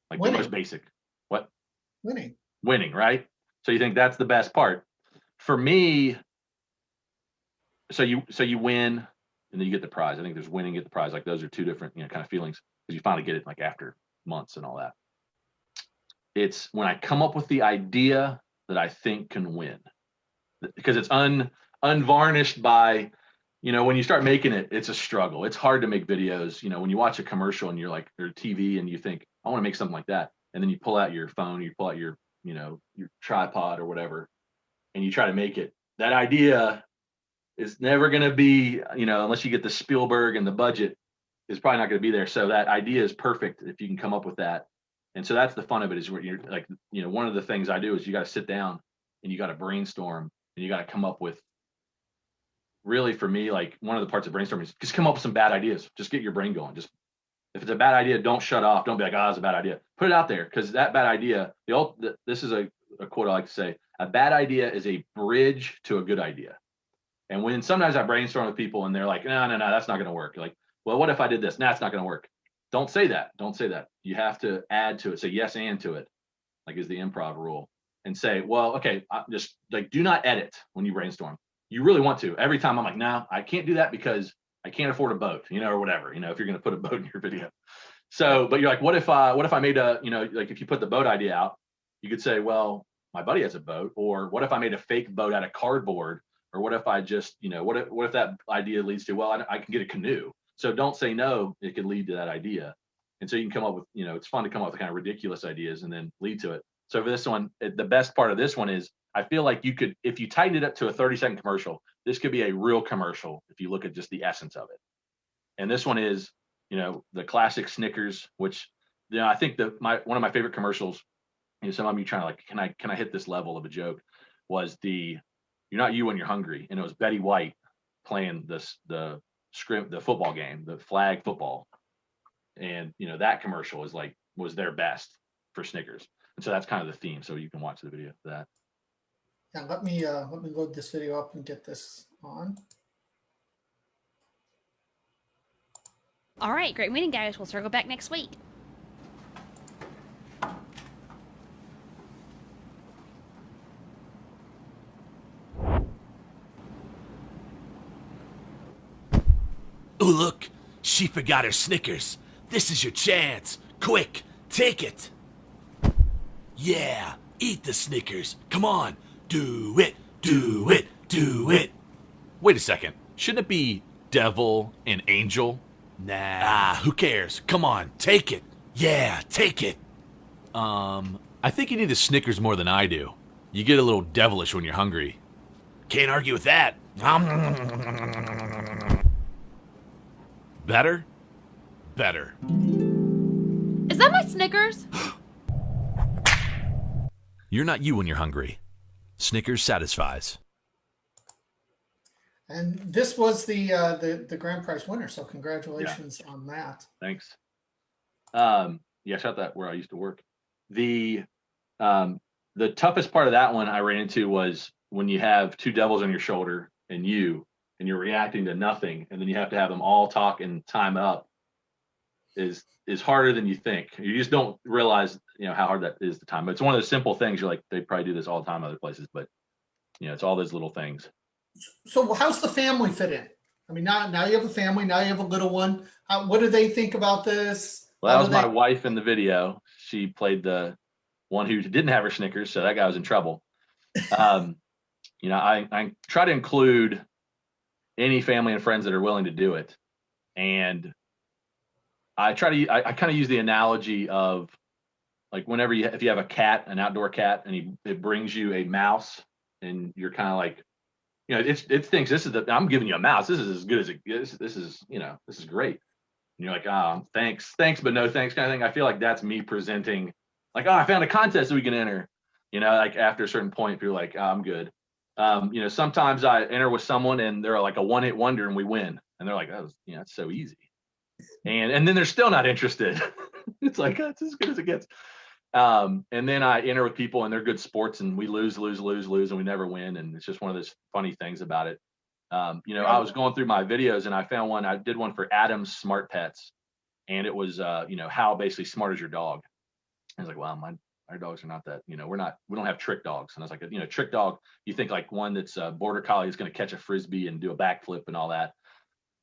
Like winning. The most basic. What? Winning, right? So you think that's the best part? For me, so you win, and then you get the prize. I think there's winning, get the prize. Like those are 2 different, kind of feelings, because you finally get it like after months and all that. It's when I come up with the idea that I think can win, because it's unvarnished by, when you start making it, it's a struggle. It's hard to make videos. When you watch a commercial and you're like, or TV, and you think, I want to make something like that, and then you pull out your phone, you pull out your, your tripod or whatever, and you try to make it. That idea is never going to be, unless you get the Spielberg and the budget, is probably not going to be there. So that idea is perfect if you can come up with that. And so that's the fun of it, is where you're like, one of the things I do is you got to sit down and you got to brainstorm, and you got to come up with, really for me, like one of the parts of brainstorming is just come up with some bad ideas. Just get your brain going. Just, if it's a bad idea, don't shut off. Don't be like, it's a bad idea. Put it out there, because that bad idea, this is a quote I like to say, a bad idea is a bridge to a good idea. And when sometimes I brainstorm with people and they're like, no, that's not going to work. You're like, well, what if I did this? Nah, it's not going to work. Don't say that. Don't say that. You have to add to it. Say yes and to it, like is the improv rule. And say, well, okay, just like, do not edit when you brainstorm. You really want to. Every time I'm like, no, I can't do that because I can't afford a boat, or whatever, if you're going to put a boat in your video. So, but you're like, what if I made a, like if you put the boat idea out, you could say, well, my buddy has a boat. Or what if I made a fake boat out of cardboard? Or what if I just, what if that idea leads to, well, I can get a canoe. So don't say no, it could lead to that idea. And so you can come up with, it's fun to come up with kind of ridiculous ideas and then lead to it. So for this one, the best part of this one is, I feel like you could, if you tighten it up to a 30-second commercial, this could be a real commercial if you look at just the essence of it. And this one is, the classic Snickers, which, I think one of my favorite commercials, some of you trying to like, can I hit this level of a joke, was you're not you when you're hungry. And it was Betty White playing the football game, the flag football. And, that commercial was their best for Snickers. And so that's kind of the theme. So you can watch the video for that. Yeah, let me load this video up and get this on. All right, great meeting, guys. We'll circle back next week. Oh, look, she forgot her Snickers. This is your chance. Quick, take it. Yeah, eat the Snickers. Come on, do it, do it, do it. Wait a second. Shouldn't it be devil and angel? Nah, who cares? Come on, take it. Yeah, take it. I think you need the Snickers more than I do. You get a little devilish when you're hungry. Can't argue with that. Better? Better. Is that my Snickers? You're not you when you're hungry. Snickers satisfies. And this was the grand prize winner. So congratulations on that. Thanks. Yeah, shout that where I used to work. The toughest part of that one I ran into was when you have two devils on your shoulder and you're reacting to nothing, and then you have to have them all talk and time up is harder than you think. You just don't realize, how hard that is to time. But it's one of those simple things. You're like, they probably do this all the time other places, but it's all those little things. So how's the family fit in? I mean, now you have a family, now you have a little one. What do they think about this? Well, that was my wife in the video. She played the one who didn't have her Snickers, so that guy was in trouble. I try to include any family and friends that are willing to do it. And I kind of use the analogy of like whenever if you have a cat, an outdoor cat, and it brings you a mouse, and you're kind of like, it thinks I'm giving you a mouse. This is as good as it is. This is great. And you're like, thanks, but no thanks kind of thing. I feel like that's me presenting like, I found a contest that we can enter. Like after a certain point, you're like, I'm good. Sometimes I enter with someone and they're like a one-hit wonder and we win. And they're like, that's so easy. And then they're still not interested. It's like, that's as good as it gets. And then I enter with people and they're good sports and we lose, and we never win. And it's just one of those funny things about it. I was going through my videos and I found one. I did one for Adam's Smart Pets, and it was, how basically smart is your dog? I was like, wow, our dogs are not that. We don't have trick dogs. And I was like, trick dog, you think like one that's a border collie is going to catch a frisbee and do a backflip and all that.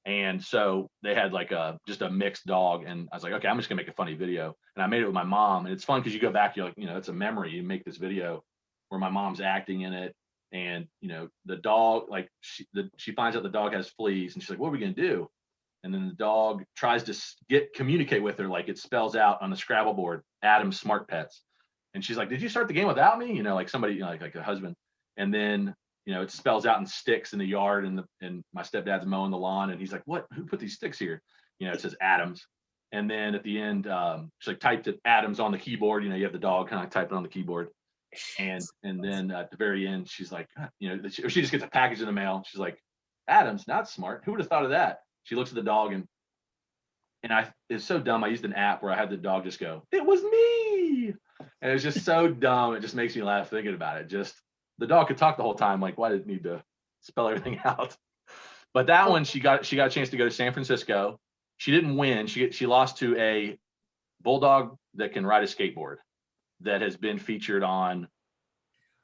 And so they had like just a mixed dog, and I was like, okay, I'm just gonna make a funny video. And I made it with my mom, and it's fun because you go back, you're like, it's a memory. You make this video where my mom's acting in it, and the dog, like she finds out the dog has fleas, and she's like, what are we gonna do? And then the dog tries to communicate with her, like it spells out on the Scrabble board, Adam's Smart Pets. And she's like, did you start the game without me? Like somebody, like a husband. And then it spells out in sticks in the yard, and my stepdad's mowing the lawn, and he's like, what? Who put these sticks here? It says Adams. And then at the end, she like typed it Adams on the keyboard. You have the dog kind of typing on the keyboard. And then at the very end, she's like, she just gets a package in the mail. She's like, Adams, not smart. Who would have thought of that? She looks at the dog and it's so dumb. I used an app where I had the dog just go, it was me. And it's just so dumb. It just makes me laugh thinking about it. Just the dog could talk the whole time. Like, why did it need to spell everything out? But that one, she got a chance to go to San Francisco. She didn't win. She lost to a bulldog that can ride a skateboard that has been featured on.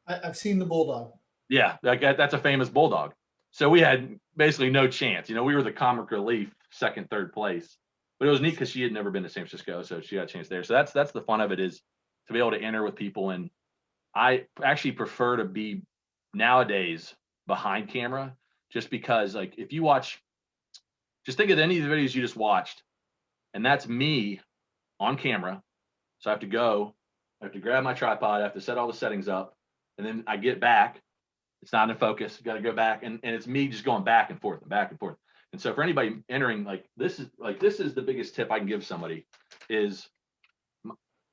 I've seen the bulldog. Yeah, that's a famous bulldog. So we had basically no chance. We were the comic relief, second, third place. But it was neat because she had never been to San Francisco, so she got a chance there. So that's the fun of it, is to be able to enter with people. And I actually prefer to be nowadays behind camera, just because like if you watch, just think of any of the videos you just watched, and that's me on camera. So I have to grab my tripod, I have to set all the settings up, and then I get back. It's not in focus. Got to go back, and it's me just going back and forth and back and forth. And so for anybody entering, this is the biggest tip I can give somebody is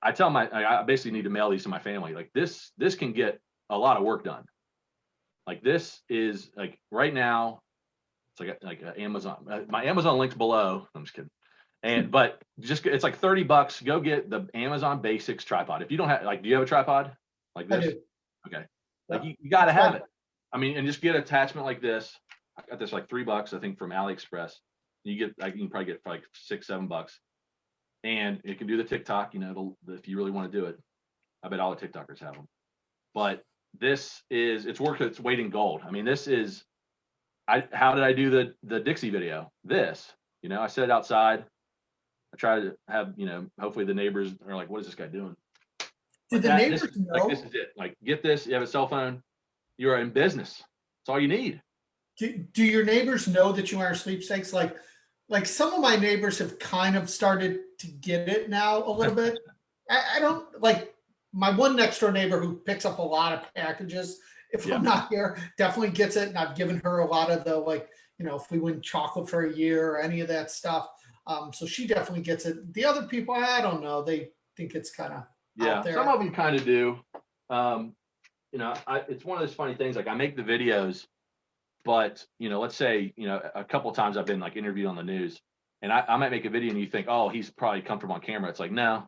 I tell I basically need to mail these to my family. Like this can get a lot of work done. Like this is like right now, it's like Amazon. My Amazon link's below. I'm just kidding. But it's like $30. Go get the Amazon Basics tripod. If you don't have, do you have a tripod like this? I do. Okay. Like you got to have it. I mean, and just get an attachment like this. I got this like $3, I think, from AliExpress. You can probably get for like $6, $7, and it can do the TikTok. You know, if you really want to do it, I bet all the TikTokers have them. But it's worth its weight in gold. I mean, how did I do the Dixie video? You know, I set it outside. I try to have, you know, hopefully the neighbors are like, what is this guy doing? Did the neighbors know? Like, this is it. Like, get this. You have a cell phone. You are in business. That's all you need. Do your neighbors know that you are sweepstakes? Like some of my neighbors have kind of started to get it now a little bit. I don't like my one next door neighbor who picks up a lot of packages. If I'm not here, definitely gets it. And I've given her a lot of the, like, you know, if we win chocolate for a year or any of that stuff. So she definitely gets it. The other people, I don't know. They think it's kind of out there. Some of them kind of do. You know, it's one of those funny things. Like, I make the videos, but, you know, let's say, you know, a couple of times I've been like interviewed on the news, and I might make a video and you think, oh, he's probably comfortable on camera. It's like, no,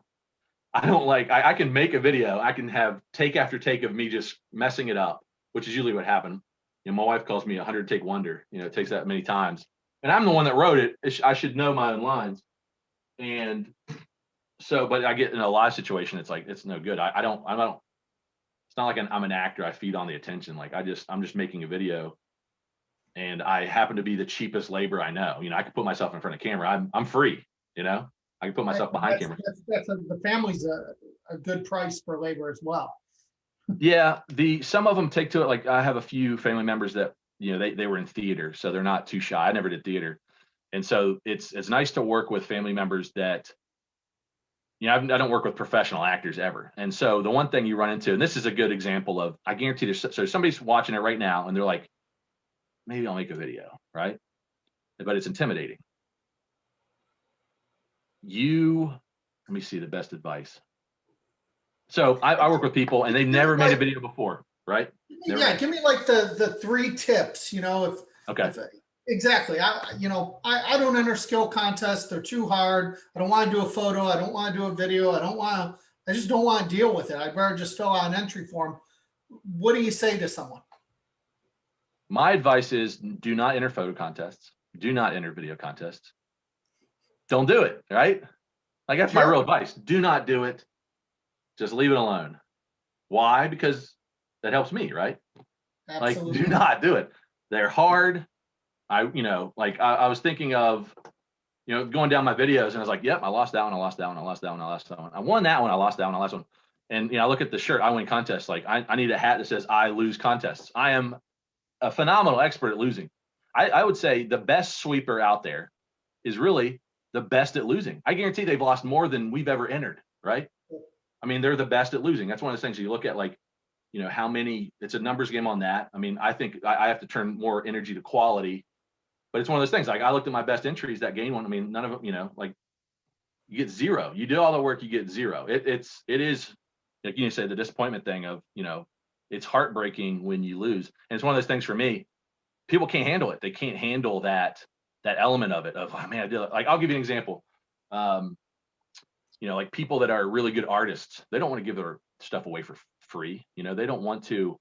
I don't like, I can make a video. I can have take after take of me just messing it up, which is usually what happened. You know, my wife calls me 100 take wonder. You know, it takes that many times. And I'm the one that wrote it. I should know my own lines. And so, but I get in a live situation, it's like, it's no good. I don't, it's not like I'm an actor. I feed on the attention. Like, I'm just making a video, and I happen to be the cheapest labor I know. You know, I can put myself in front of camera. I'm free, you know, I can put myself behind camera. The family's a good price for labor as well. Yeah. Some of them take to it. Like, I have a few family members that, you know, they were in theater, so they're not too shy. I never did theater. And so it's nice to work with family members that, you know, I don't work with professional actors ever. And so the one thing you run into, and this is a good example of, I guarantee so somebody's watching it right now and they're like, maybe I'll make a video, right? But it's intimidating. Let me see the best advice. So I work with people and they've never made a video before, right? Give me like the 3 tips, you know, Okay. Exactly. I don't enter skill contests. They're too hard. I don't want to do a photo. I don't want to do a video. I just don't want to deal with it. I'd rather just fill out an entry form. What do you say to someone? My advice is, do not enter photo contests. Do not enter video contests. Don't do it, right? Like, that's my real advice. Do not do it. Just leave it alone. Why? Because that helps me, right? Absolutely. Like, do not do it. They're hard. I was thinking of, you know, going down my videos, and I was like, yep, I lost that one. I lost that one. I lost that one. I lost that one. I won that one. I lost that one. I lost one. And, you know, I look at the shirt, iWIN contests. Like, I need a hat that says I lose contests. I am a phenomenal expert at losing. I would say the best sweeper out there is really the best at losing. I guarantee they've lost more than we've ever entered, right? I mean, they're the best at losing. That's one of the things you look at, like, you know, how many, it's a numbers game on that. I mean, I think I have to turn more energy to quality, but it's one of those things. Like, I looked at my best entries that game one. I mean, none of them, you know, like, you get 0. You do all the work, you get 0. It is, like you say, the disappointment thing of, you know, it's heartbreaking when you lose. And it's one of those things for me, people can't handle it. They can't handle that element of it, of, oh man, I did it. Like, I'll give you an example. You know, like, people that are really good artists, they don't want to give their stuff away for free. You know, they don't want to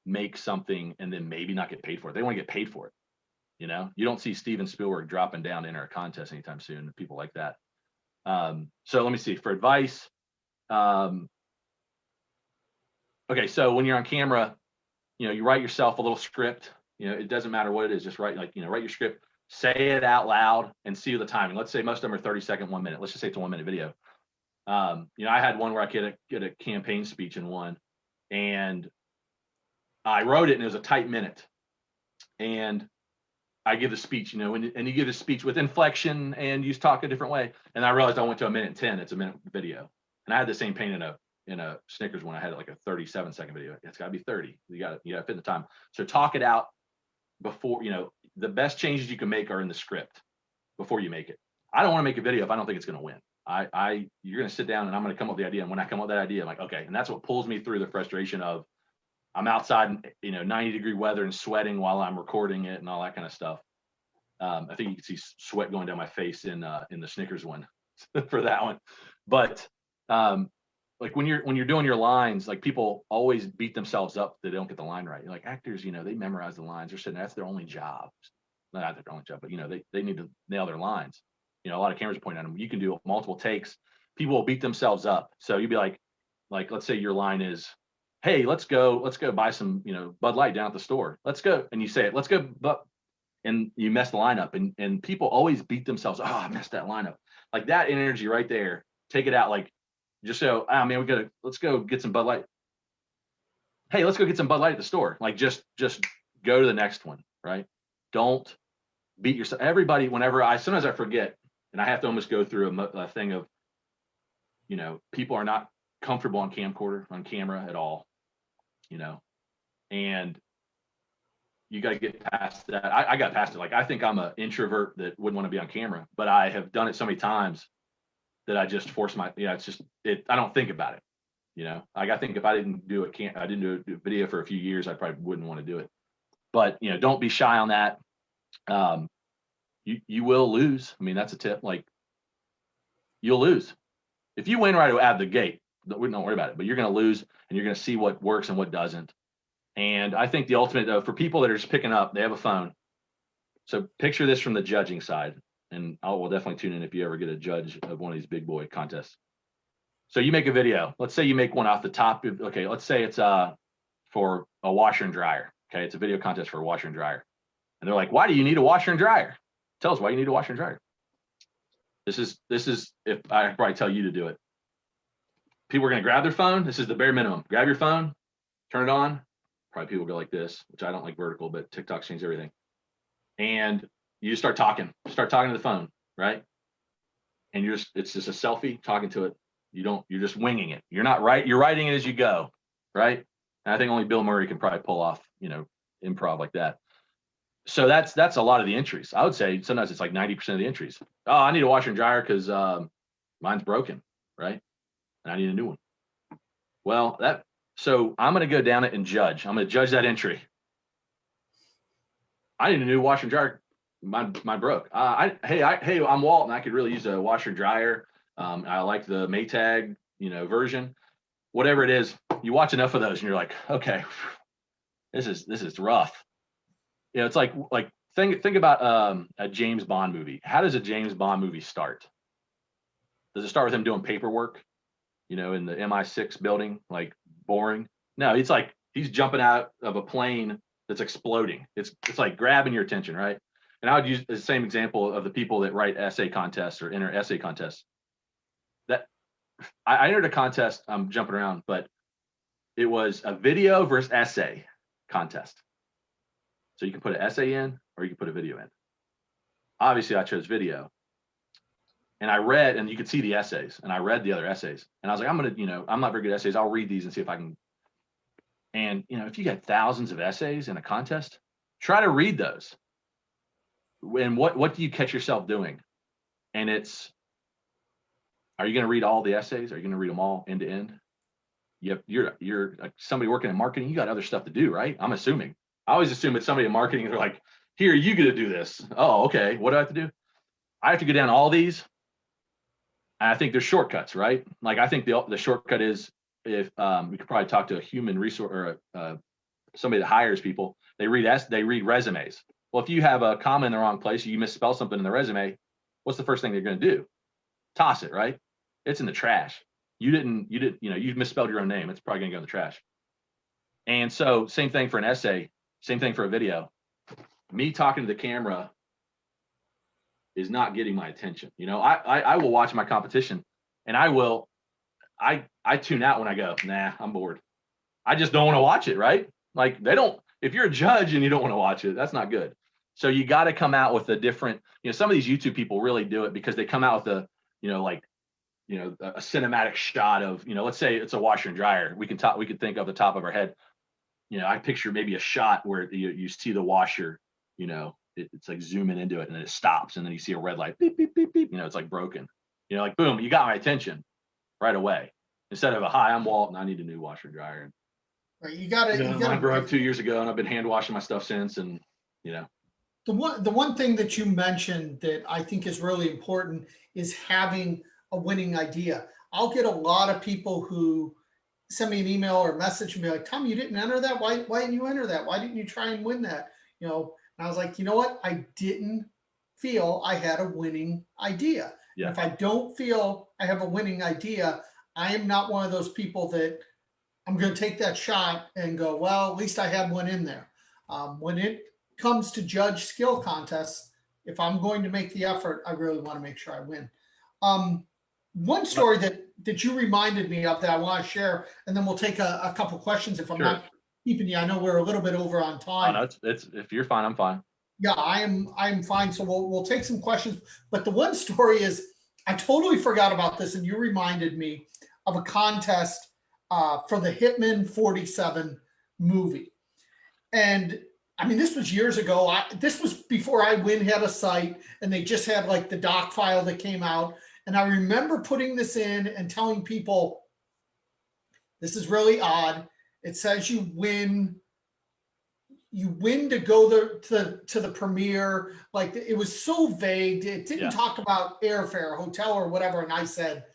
make something and then maybe not get paid for it. They want to get paid for it. You know, you don't see Steven Spielberg dropping down to enter a contest anytime soon, people like that. So let me see, for advice. Okay, so when you're on camera, you know, you write yourself a little script. You know, it doesn't matter what it is, just write, like, you know, write your script, say it out loud, and see the timing. Let's say most of them are 30-second, 1 minute. Let's just say it's a 1 minute video. You know, I had one where I could get a campaign speech in one, and I wrote it, and it was a tight minute. And I give the speech, you know, and you give the speech with inflection and you talk a different way. And I realized I went to 1:10. It's a minute video. And I had the same pain in a Snickers when I had like a 37-second video. It's got to be 30. You got to fit in the time. So talk it out before, you know, the best changes you can make are in the script before you make it. I don't want to make a video if I don't think it's going to win. You're going to sit down and I'm going to come up with the idea. And when I come up with that idea, I'm like, okay. And that's what pulls me through the frustration of, I'm outside in, you know, 90-degree weather and sweating while I'm recording it and all that kind of stuff. I think you can see sweat going down my face in the Snickers one for that one. But like when you're doing your lines, like people always beat themselves up that they don't get the line right. Like actors, they memorize the lines. They're sitting, that's their only job. Not their only job, but they need to nail their lines. A lot of cameras point at them. You can do multiple takes. People will beat themselves up. So you'd be like let's say your line is, hey, let's go buy some, Bud Light down at the store. Let's go. And you say it, let's go, but and you mess the line up, and people always beat themselves. Oh, I messed that line up. Like that energy right there, take it out. Like just so, man, let's go get some Bud Light. Hey, let's go get some Bud Light at the store. Like just go to the next one, right? Don't beat yourself. Everybody, sometimes I forget, and I have to almost go through a thing of, people are not comfortable on camera at all, and you got to get past that. I got past it. Like, I think I'm an introvert that wouldn't want to be on camera, but I have done it so many times that I just force I don't think about it. Like I think if I didn't do a video for a few years, I probably wouldn't want to do it. But, don't be shy on that. You will lose. I mean, that's a tip. Like, you'll lose. If you win right out of the gate, don't worry about it, but you're going to lose, and you're going to see what works and what doesn't. And I think the ultimate, though, for people that are just picking up, they have a phone. So picture this from the judging side, and I will definitely tune in if you ever get a judge of one of these big boy contests. So you make a video. Let's say you make one off the top. Okay, let's say it's for a washer and dryer. Okay, it's a video contest for a washer and dryer. And they're like, why do you need a washer and dryer? Tell us why you need a washer and dryer. This is if I probably tell you to do it. People are going to grab their phone. This is the bare minimum. Grab your phone, turn it on. Probably people go like this, which I don't like vertical, but TikTok's changed everything. And you just start talking to the phone, right? And it's just a selfie, talking to it. You're just winging it. You're not right. You're writing it as you go, right? And I think only Bill Murray can probably pull off, improv like that. So that's a lot of the entries. I would say sometimes it's like 90% of the entries. Oh, I need a washer and dryer because mine's broken, right? And I need a new one. Well, so I'm going to go down it and judge. I'm going to judge that entry. I need a new washer and dryer. Mine broke. Hey, I'm Walt, and I could really use a washer and dryer. I like the Maytag, version. Whatever it is, you watch enough of those, and you're like, okay, this is rough. It's like think about a James Bond movie. How does a James Bond movie start? Does it start with him doing paperwork, in the MI6 building, like boring? No, it's like he's jumping out of a plane that's exploding. It's like grabbing your attention, right? And I would use the same example of the people that write essay contests or enter essay contests. That I entered a contest. I'm jumping around, but it was a video versus essay contest. So you can put an essay in or you can put a video in. Obviously, I chose video. And I read, and you could see the essays, and I read the other essays. And I was like, I'm not very good at essays. I'll read these and see if I can. And, if you got thousands of essays in a contest, try to read those. And what do you catch yourself doing? And are you going to read all the essays? Are you going to read them all end to end? You're like somebody working in marketing. You got other stuff to do, right? I'm assuming. I always assume it's somebody in marketing. They're like, here, you get to do this. Oh, okay. What do I have to do? I have to go down all these. And I think there's shortcuts, right? Like, I think the shortcut is if we could probably talk to a human resource or somebody that hires people. They read resumes. Well, if you have a comma in the wrong place, you misspell something in the resume, what's the first thing they're going to do? Toss it, right? It's in the trash. You misspelled your own name. It's probably going to go in the trash. And so same thing for an essay, same thing for a video. Me talking to the camera is not getting my attention. I will watch my competition, and I tune out when I go, nah, I'm bored. I just don't want to watch it, right? Like if you're a judge and you don't want to watch it, that's not good. So you got to come out with a different, some of these YouTube people really do it because they come out with a cinematic shot of, let's say it's a washer and dryer. We could think of the top of our head. I picture maybe a shot where you see the washer, it's like zooming into it and then it stops and then you see a red light, beep, beep, beep, beep. It's like broken. Like boom, you got my attention right away. Instead of hi, I'm Walt and I need a new washer and dryer. Right, you got to. Mine broke 2 years ago and I've been hand washing my stuff since. And the one thing that you mentioned that I think is really important is having a winning idea. I'll get a lot of people who send me an email or message and be like, Tom, you didn't enter that. Why didn't you enter that? Why didn't you try and win that? And I was like, you know what? I didn't feel I had a winning idea. Yeah. And if I don't feel I have a winning idea, I am not one of those people that I'm going to take that shot and go, well, at least I have one in there. When it comes to judge skill contests, if I'm going to make the effort, I really want to make sure I win. One story that you reminded me of that I want to share, and then we'll take a couple questions if I'm Sure. not keeping you. I know we're a little bit over on time. Oh, no, it's if you're fine, I'm fine. Yeah, I'm fine. So we'll take some questions. But the one story is I totally forgot about this, and you reminded me of a contest for the Hitman 47 movie. And I mean, this was years ago. This was before iWIN had a site, and they just had like the doc file that came out. And I remember putting this in and telling people, this is really odd. It says you win to go to the premiere. Like, it was so vague. It didn't talk about airfare, hotel, or whatever. And I said,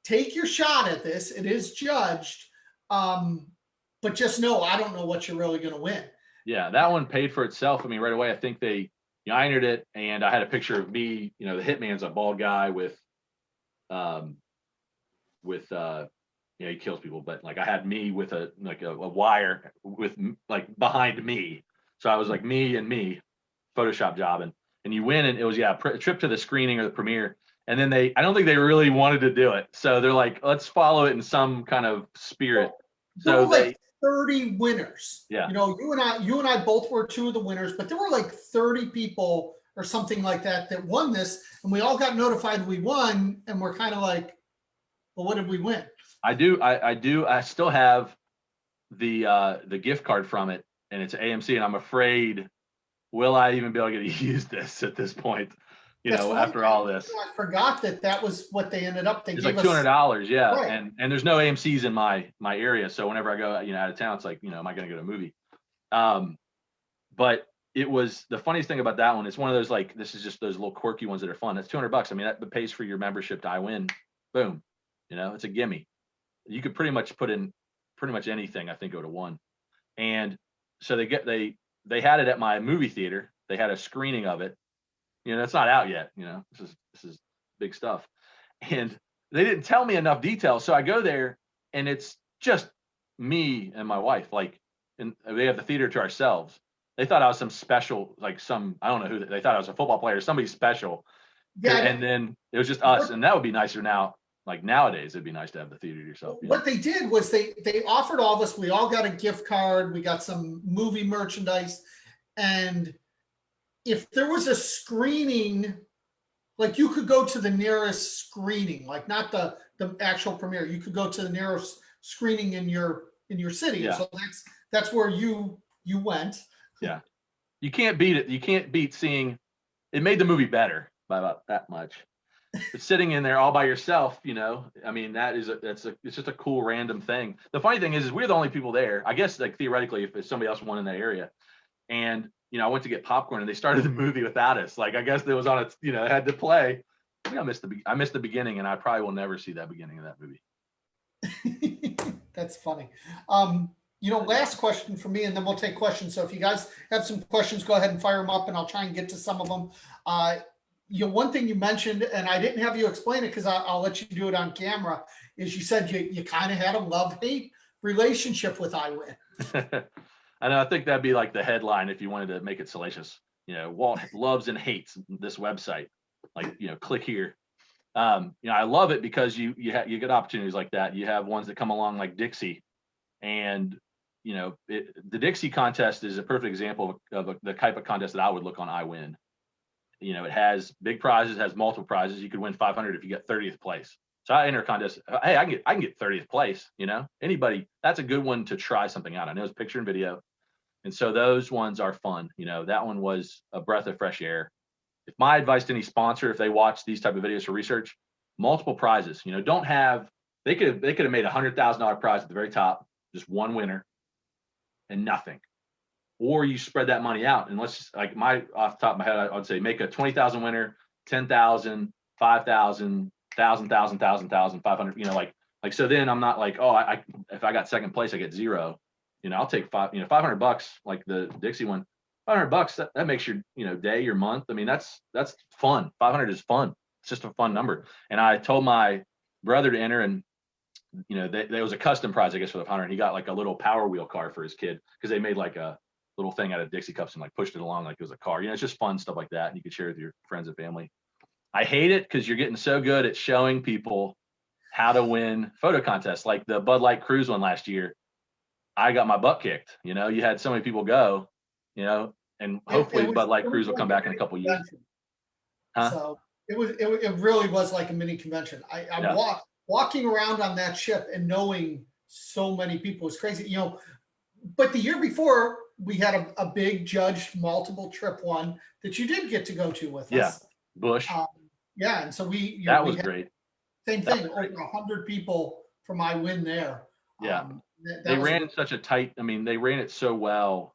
take your shot at this. It is judged. But just know, I don't know what you're really going to win. Yeah, that one paid for itself. I mean, right away, I think I entered it, and I had a picture of me. The hitman's a bald guy with he kills people, but like I had me with a wire with like behind me. So I was like me and me, Photoshop job, and you win, and it was a trip to the screening or the premiere. And then I don't think they really wanted to do it. So they're like, let's follow it in some kind of spirit. There were like 30 winners. Yeah. You and I both were two of the winners, but there were like 30 people or something like that won this, and we all got notified we won, and we're kind of like, well, what did we win? I do. I still have the gift card from it, and it's AMC, and I'm afraid, will I even be able to use this at this point? After all this, I forgot that was what they ended up. It's like $200, yeah. Right. And there's no AMC's in my area, so whenever I go, out of town, it's like, am I going to go to a movie? But it was the funniest thing about that one. It's one of those, like, this is just those little quirky ones that are fun. That's $200. I mean, that pays for your membership to iWIN. Boom, it's a gimme. You could pretty much put in pretty much anything. I think go to one, and so they had it at my movie theater. They had a screening of it. It's not out yet. This is big stuff. And they didn't tell me enough details. So I go there, and it's just me and my wife. And they have the theater to ourselves. They thought I was some special, I don't know who, they thought I was a football player, somebody special. Yeah. And then it was just us. And that would be nicer now. Like nowadays, it'd be nice to have the theater to yourself. What they did was they offered all of us, we all got a gift card. We got some movie merchandise. And if there was a screening, like you could go to the nearest screening, like not the actual premiere. You could go to the nearest screening in your city. Yeah. So that's where you went. Yeah. You can't beat it. You can't beat seeing it. Made the movie better by about that much. But sitting in there all by yourself, I mean, it's just a cool random thing. The funny thing is we're the only people there. I guess, like, theoretically, if somebody else won in that area, and I went to get popcorn, and they started the movie without us. Like, I guess it was on its, it had to play. I missed the beginning, and I probably will never see that beginning of that movie. That's funny. Last question for me, and then we'll take questions. So if you guys have some questions, go ahead and fire them up, and I'll try and get to some of them. One thing you mentioned, and I didn't have you explain it because I'll let you do it on camera, is you said you kind of had a love-hate relationship with iWIN. I know. I think that'd be like the headline if you wanted to make it salacious. Walt loves and hates this website. Like, click here. I love it because you get opportunities like that. You have ones that come along like Dixie, and the Dixie contest is a perfect example of the type of contest that I would look on iWIN. It has big prizes, has multiple prizes. You could win 500 if you get 30th place. So I enter a contest. Hey, I can get 30th place. Anybody, that's a good one to try something out. I know it's picture and video, and so those ones are fun. That one was a breath of fresh air. If my advice to any sponsor, if they watch these type of videos for research, multiple prizes. Don't have. They could have made $100,000 prize at the very top, just one winner, and nothing. Or you spread that money out, and let's just, off the top of my head, I'd say make a 20,000 winner, 10,000, 5,000, 1,000, 500, like, so then I'm not like, oh, if I got second place, I get zero, I'll take $500, like the Dixie one, $500, that makes your, day, your month. I mean, that's fun. 500 is fun. It's just a fun number. And I told my brother to enter, and, there was a custom prize, I guess, for the 500. He got like a little Power Wheel car for his kid, because they made like a little thing out of Dixie cups and like pushed it along like it was a car. It's just fun stuff like that. And you could share with your friends and family. I hate it because you're getting so good at showing people how to win photo contests, like the Bud Light Cruise one last year. I got my butt kicked. You had so many people go, and hopefully Bud Light Cruise will come back in a couple of years. Huh? So it really was like a mini convention. I walking around on that ship and knowing so many people was crazy. But the year before we had a big judged multiple trip one that you did get to go to with us. Bush. Yeah, and so that was great. Same thing, over 100 people from iWIN there. Yeah, they ran such a tight. I mean, they ran it so well.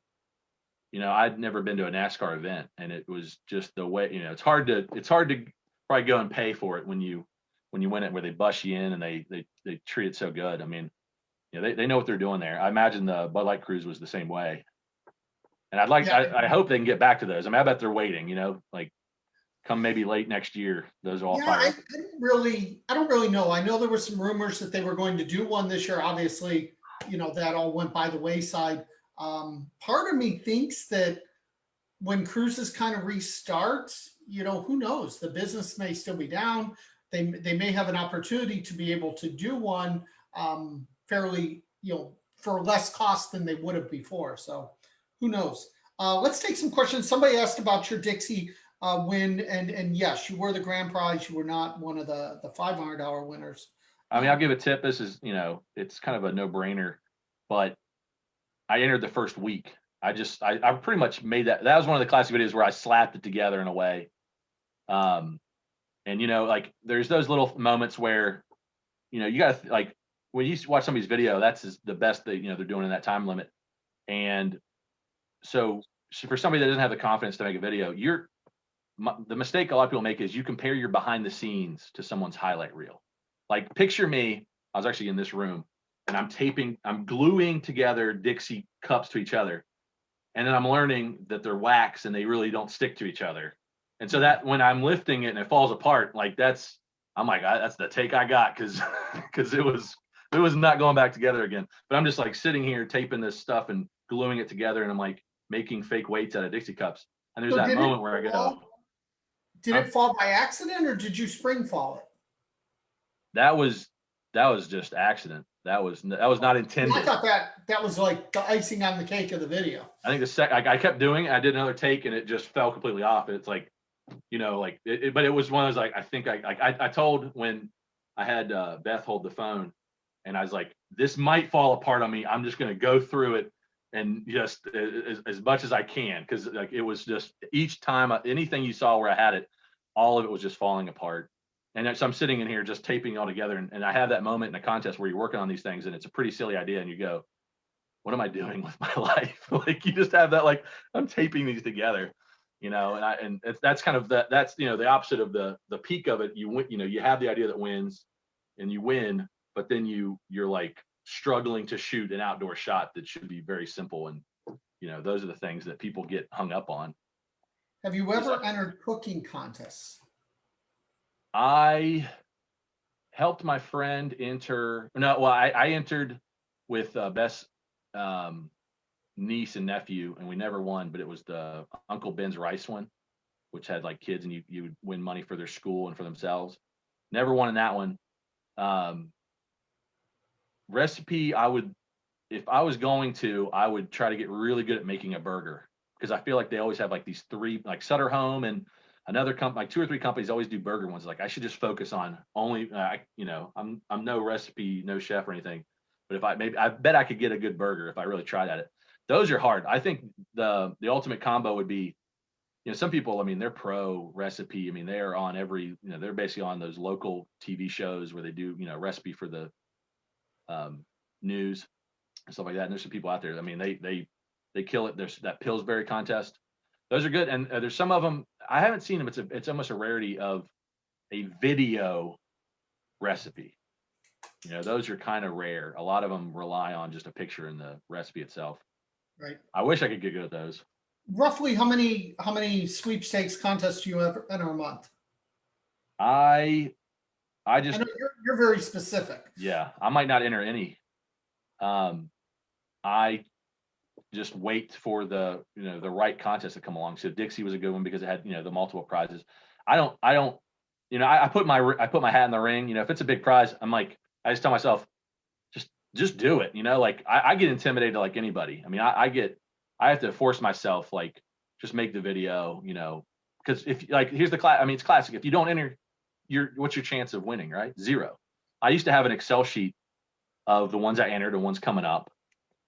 I'd never been to a NASCAR event, and it was just the way. It's hard to probably go and pay for it when you win it, where they bus you in and they treat it so good. I mean, they know what they're doing there. I imagine the Bud Light Cruise was the same way, and I hope they can get back to those. I mean, I bet they're waiting. Like, come maybe late next year, those all fire. I don't really know. I know there were some rumors that they were going to do one this year. Obviously, that all went by the wayside. Part of me thinks that when cruises kind of restart, who knows? The business may still be down. They may have an opportunity to be able to do one fairly, for less cost than they would have before. So who knows? Let's take some questions. Somebody asked about your Dixie win, and yes, you were the grand prize. You were not one of the $500 winners. I mean, I'll give a tip. This is, it's kind of a no-brainer, but I entered the first week. I pretty much made that. That was one of the classic videos where I slapped it together in a way. And like there's those little moments where, you got to like when you watch somebody's video, that's the best that they're doing in that time limit. And so for somebody that doesn't have the confidence to make a video, the mistake a lot of people make is you compare your behind the scenes to someone's highlight reel. Like, picture me, I was actually in this room and I'm gluing together Dixie cups to each other. And then I'm learning that they're wax and they really don't stick to each other. And so that when I'm lifting it and it falls apart, like I'm like, that's the take I got. Cause it was not going back together again. But I'm just like sitting here taping this stuff and gluing it together. And I'm like making fake weights out of Dixie cups. And there's that moment where I go, did it fall by accident or did you spring fall it? That was just accident. That was not intended. I thought that was like the icing on the cake of the video. I think I kept doing it. I did another take and it just fell completely off. It's like, but it was one of those, like, I think I told when I had Beth hold the phone and I was like, this might fall apart on me. I'm just going to go through it and just as much as I can. Cause like, it was just each time anything you saw where I had it, all of it was just falling apart. And so I'm sitting in here just taping it all together. And I have that moment in a contest where you're working on these things and it's a pretty silly idea. And you go, what am I doing with my life? Like, you just have that, like, I'm taping these together, and that's kind of that's the opposite of the peak of it. You win, you have the idea that wins and you win, but then you're like struggling to shoot an outdoor shot that should be very simple. And, those are the things that people get hung up on. Have you ever entered cooking contests? I helped my friend enter. No, well, I entered with Beth's niece and nephew, and we never won. But it was the Uncle Ben's rice one, which had like kids, and you would win money for their school and for themselves. Never won in that one. Recipe, if I was going to, I would try to get really good at making a burger, because I feel like they always have like these three, like Sutter Home and another company, like 2 or 3 companies always do burger ones. Like, I should just focus on only, I'm no recipe, no chef or anything, but I bet I could get a good burger if I really tried at it. Those are hard. I think the ultimate combo would be, some people, I mean, they're pro recipe. I mean, they are on every, they're basically on those local TV shows where they do, recipe for the news and stuff like that. And there's some people out there, I mean, they kill it. There's that Pillsbury contest. Those are good. And there's some of them, I haven't seen them. It's almost a rarity of a video recipe. You know, those are kind of rare. A lot of them rely on just a picture in the recipe itself. Right. I wish I could get good at those. Roughly how many sweepstakes contests do you ever enter a month? I I just, know you're very specific. yeah, I might not enter any. I just wait for the, you know, the right contest to come along. So Dixie was a good one because it had, you know, the multiple prizes. I don't, you know, I put my hat in the ring. You know, if it's a big prize, I'm like, I just tell myself, just do it. You know, like I get intimidated like anybody. I mean, I have to force myself, like, just make the video, you know, because if, like, here's the class. I mean, it's classic. If you don't enter, what's your chance of winning, right? Zero. I used to have an Excel sheet of the ones I entered and ones coming up,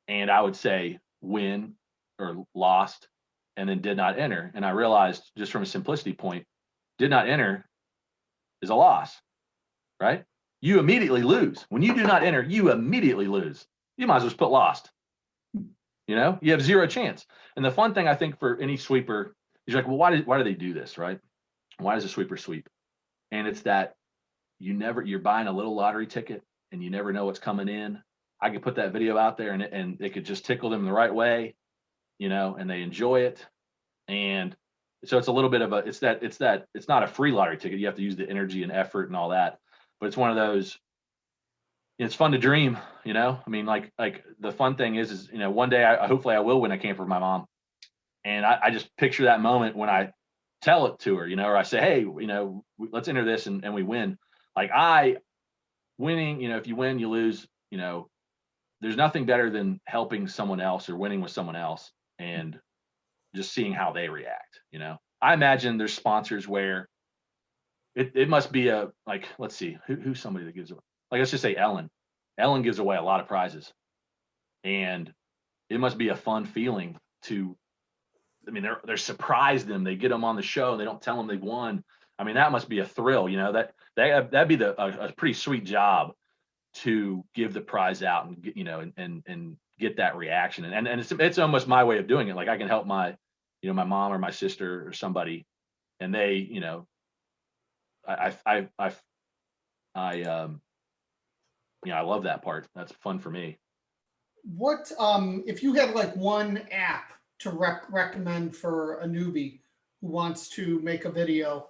and I would say win or lost, and then did not enter. And I realized, just from a simplicity point, did not enter is a loss, right? You immediately lose. When you do not enter, you immediately lose. You might as well just put lost. You know, you have zero chance. And the fun thing, I think, for any sweeper is, like, well, why do they do this, right? Why does a sweeper sweep? And it's that you're buying a little lottery ticket and you never know what's coming in. I could put that video out there and it could just tickle them the right way, you know, and they enjoy it. And so it's a little bit of it's not a free lottery ticket. You have to use the energy and effort and all that, but it's one of those, it's fun to dream, you know. I mean, like the fun thing is, you know, one day hopefully I will win a camper for my mom. And I just picture that moment when I tell it to her, you know, or I say, hey, you know, let's enter this and we win. Like, winning, you know, if you win, you lose, you know, there's nothing better than helping someone else or winning with someone else and just seeing how they react, you know. I imagine there's sponsors where it must be like, let's see, who's somebody that gives away, like, let's just say Ellen gives away a lot of prizes, and it must be a fun feeling to, I mean, they're surprised them, they get them on the show and they don't tell them they've won. I mean, that must be a thrill, you know. That'd be a pretty sweet job to give the prize out and get, you know, and get that reaction. And it's almost my way of doing it. Like, I can help my, you know, my mom or my sister or somebody, and they, you know, you know, I love that part. That's fun for me. What if you had like one app to recommend for a newbie who wants to make a video?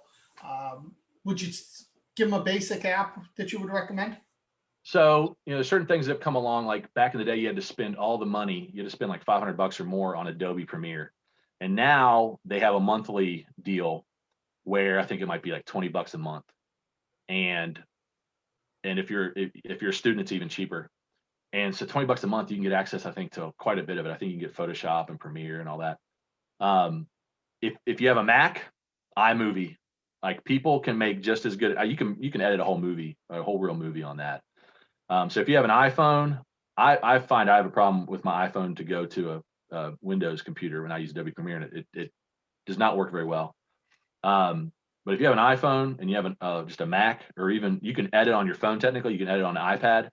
Would you give them a basic app that you would recommend? So, you know, certain things that have come along, like back in the day, you had to spend all the money. You had to spend like $500 or more on Adobe Premiere. And now they have a monthly deal where I think it might be like $20 a month. And if you're a student, it's even cheaper. And so $20 a month, you can get access, I think, to quite a bit of it. I think you can get Photoshop and Premiere and all that. If you have a Mac, iMovie, like, people can make just as good. You can edit a whole movie, a whole real movie on that. So if you have an iPhone, I find I have a problem with my iPhone to go to a Windows computer when I use Adobe Premiere, and it does not work very well. But if you have an iPhone and you have just a Mac, or even you can edit on your phone, technically you can edit on an iPad.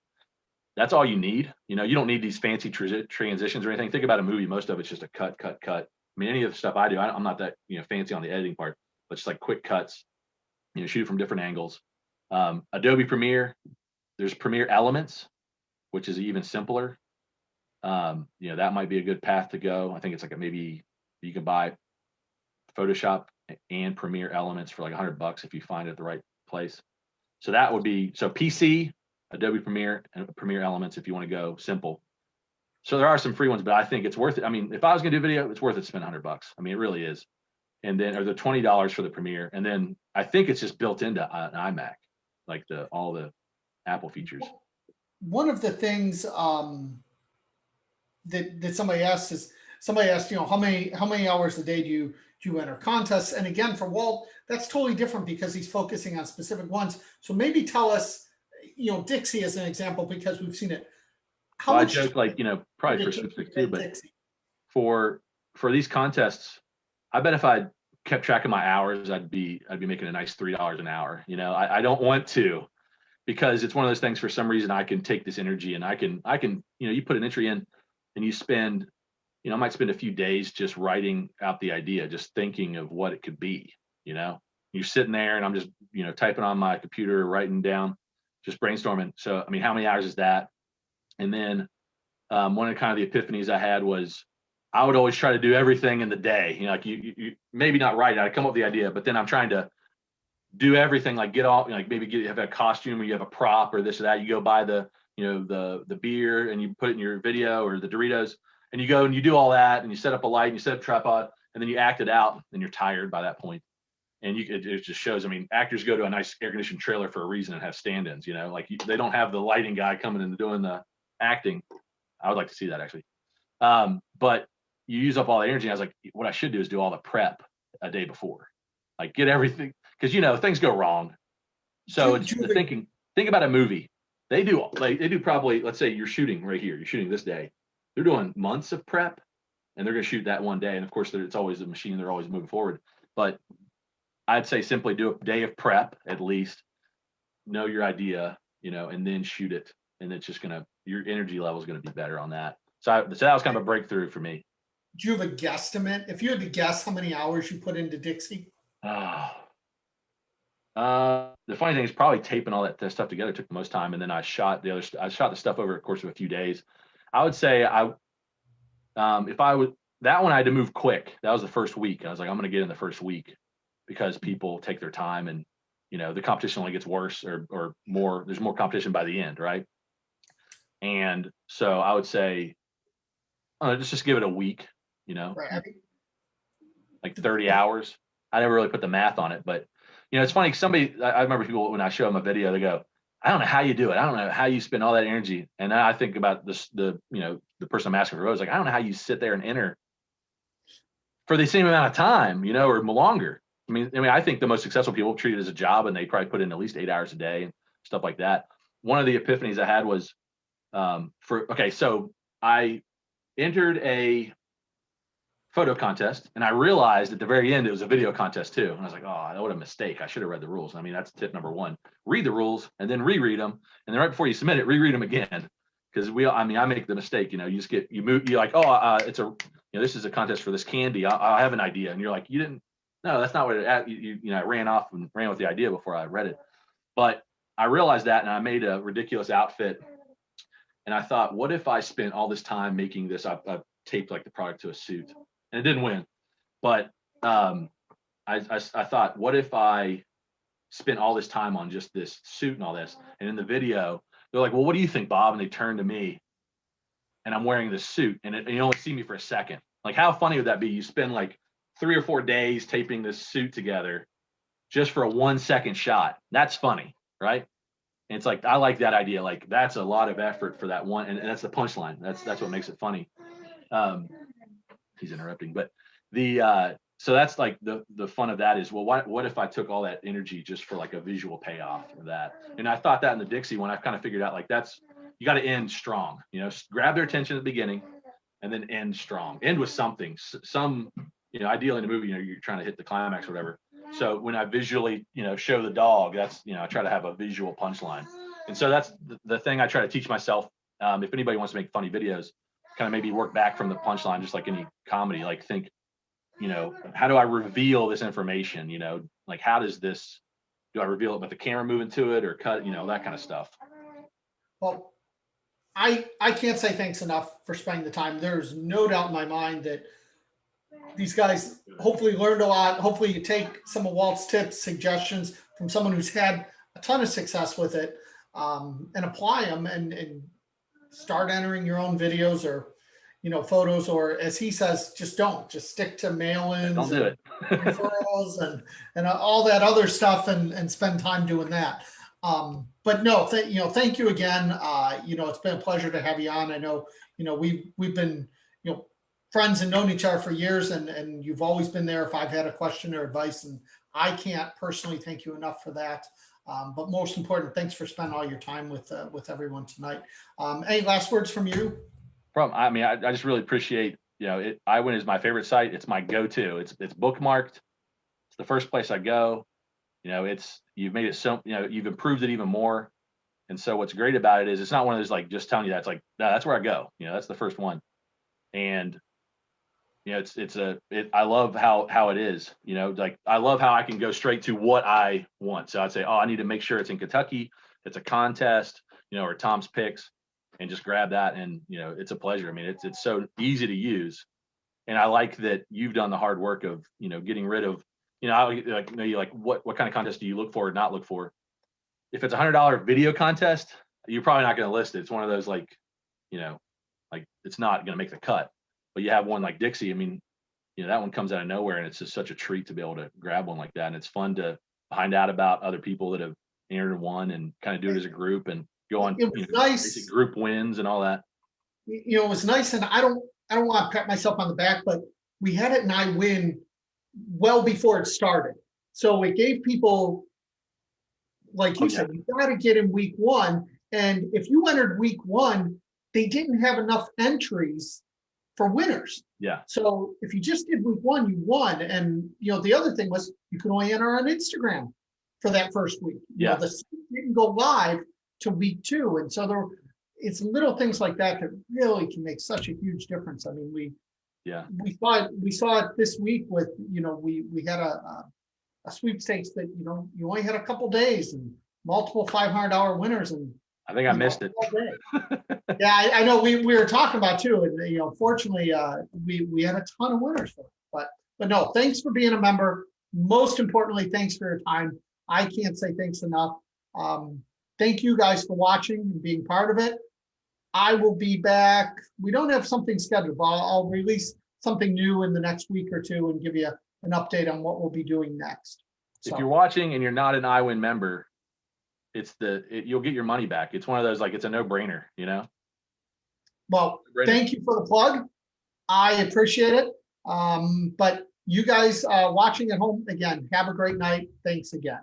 That's all you need. You know, you don't need these fancy transitions or anything. Think about a movie. Most of it's just a cut. I mean, any of the stuff I do, I'm not that, you know, fancy on the editing part, but just like quick cuts, you know, shoot it from different angles. Adobe Premiere, there's Premiere Elements, which is even simpler. You know, that might be a good path to go. I think it's like maybe you can buy Photoshop and Premiere Elements for like $100 if you find it at the right place. So that would be, so PC, Adobe Premiere, and Premiere Elements if you want to go simple. So there are some free ones, but I think it's worth it. I mean, if I was going to do video, it's worth it to spend $100. I mean, it really is. And then, or the $20 for the Premiere, and then I think it's just built into an iMac, like all the Apple features. One of the things that somebody asked, you know, how many hours a day do you enter contests? And again, for Walt, that's totally different because he's focusing on specific ones. So maybe tell us, you know, Dixie as an example, because we've seen it. Well, I joke, like, you know, probably for Sweepstakes too, but Dixie, for these contests, I bet if I kept track of my hours, I'd be making a nice $3 an hour. You know, I don't want to, because it's one of those things, for some reason I can take this energy and I can, you know, you put an entry in and you spend, you know, I might spend a few days just writing out the idea, just thinking of what it could be. You know, you're sitting there and I'm just, you know, typing on my computer, writing down just brainstorming. So, I mean, how many hours is that? And then one of kind of the epiphanies I had was I would always try to do everything in the day. You know, like you maybe not right. I come up with the idea, but then I'm trying to do everything, like get all, like maybe have a costume or you have a prop or this or that. You go buy the, the beer and you put it in your video or the Doritos and you go and you do all that and you set up a light and you set up a tripod and then you act it out and you're tired by that point. And it just shows, I mean, actors go to a nice air conditioned trailer for a reason and have stand-ins, like they don't have the lighting guy coming in and doing the acting. I would like to see that actually. But you use up all the energy. I was like, what I should do is do all the prep a day before, like get everything, because things go wrong. So it's the thinking. Think about a movie. They do probably, let's say you're shooting right here. You're shooting this day. They're doing months of prep, and they're going to shoot that one day. And of course, it's always a machine. They're always moving forward. But I'd say simply do a day of prep at least. Know your idea, and then shoot it. And it's just your energy level is going to be better on that. So that was kind of a breakthrough for me. Do you have a guesstimate? If you had to guess how many hours you put into Dixie? The funny thing is probably taping all that stuff together took the most time, and then I shot the stuff over the course of a few days. I would say if I would, that one I had to move quick. That was the first week. I was like, I'm going to get in the first week because people take their time, and the competition only gets worse or more. There's more competition by the end, right? And so I would say, just give it a week. Right. Like 30 hours. I never really put the math on it, but it's funny. I remember people when I show them a video, they go, I don't know how you do it. I don't know how you spend all that energy. And then I think about the person I'm asking for, I was like, I don't know how you sit there and enter for the same amount of time, or longer. I mean, I think the most successful people treat it as a job and they probably put in at least 8 hours a day and stuff like that. One of the epiphanies I had was so I entered a photo contest and I realized at the very end it was a video contest too. And I was like, oh, what a mistake. I should have read the rules. I mean, that's tip number one. Read the rules and then reread them. And then right before you submit it, reread them again. Because I make the mistake, you just you're like, it's this is a contest for this candy. I have an idea. And you're like, you didn't, no, that's not what I ran off and ran with the idea before I read it. But I realized that and I made a ridiculous outfit. And I thought, what if I spent all this time making this? I taped like the product to a suit, and it didn't win. But I thought, what if I spent all this time on just this suit and all this? And in the video, they're like, well, what do you think, Bob? And they turn to me, and I'm wearing this suit, and you only see me for a second. Like, how funny would that be? You spend like 3 or 4 days taping this suit together just for a 1 second shot. That's funny, right? And it's like, I like that idea. Like, that's a lot of effort for that one. And that's the punchline. That's what makes it funny. He's interrupting, but so that's like the fun of that is, well, what if I took all that energy just for like a visual payoff of that? And I thought that in the Dixie one, I've kind of figured out like you got to end strong, grab their attention at the beginning and then end strong, end with something, ideally in a movie, you're trying to hit the climax or whatever. So when I visually, show the dog, that's, I try to have a visual punchline. And so that's the thing I try to teach myself. If anybody wants to make funny videos, kind of maybe work back from the punchline, just like any comedy, like think, how do I reveal this information? Like do I reveal it with the camera moving to it or cut, that kind of stuff. Well, I can't say thanks enough for spending the time. There's no doubt in my mind that these guys hopefully learned a lot. Hopefully you take some of Walt's tips, suggestions from someone who's had a ton of success with it, and apply them and start entering your own videos or, photos, or as he says, just stick to mail-ins, don't do it. referrals and all that other stuff and spend time doing that. But no, thank you again. It's been a pleasure to have you on. I know, we've been, friends and known each other for years, and you've always been there if I've had a question or advice, and I can't personally thank you enough for that. But most important, thanks for spending all your time with everyone tonight. Any last words from you? I just really appreciate, iWIN is my favorite site. It's my go-to. It's bookmarked. It's the first place I go. You've made it so, you've improved it even more. And so what's great about it is it's not one of those, like, just telling you that. It's like, no, that's where I go. That's the first one. And I love how it is, like I love how I can go straight to what I want. So I'd say, I need to make sure it's in Kentucky it's a contest, or Tom's picks, and just grab that. And, it's a pleasure. I mean, it's so easy to use. And I like that you've done the hard work of, getting rid of, what kind of contest do you look for or not look for? If it's $100 video contest, you're probably not going to list it. It's one of those it's not going to make the cut. But you have one like Dixie. I mean, that one comes out of nowhere, and it's just such a treat to be able to grab one like that. And it's fun to find out about other people that have entered and won, and kind of do it as a group and go on basic group wins and all that. It was nice, and I don't want to pat myself on the back, but we had it in iWIN well before it started. So it gave people, like you said, you got to get in week one. And if you entered week one, they didn't have enough entries for winners. Yeah. So if you just did week one, you won. And, the other thing was you could only enter on Instagram for that first week. The site didn't go live to week two. And so it's little things like that that really can make such a huge difference. I mean, we saw it this week with, we had a sweepstakes that, you only had a couple days and multiple $500 winners. And I think I missed it. Yeah, I know we were talking about too. And, fortunately, we had a ton of winners for it. But no, thanks for being a member. Most importantly, thanks for your time. I can't say thanks enough. Thank you guys for watching and being part of it. I will be back. We don't have something scheduled, but I'll release something new in the next week or two and give you an update on what we'll be doing next. So, if you're watching and you're not an iWIN member, you'll get your money back. It's one of those, it's a no-brainer, Well, thank you for the plug. I appreciate it. But you guys watching at home, again, have a great night. Thanks again.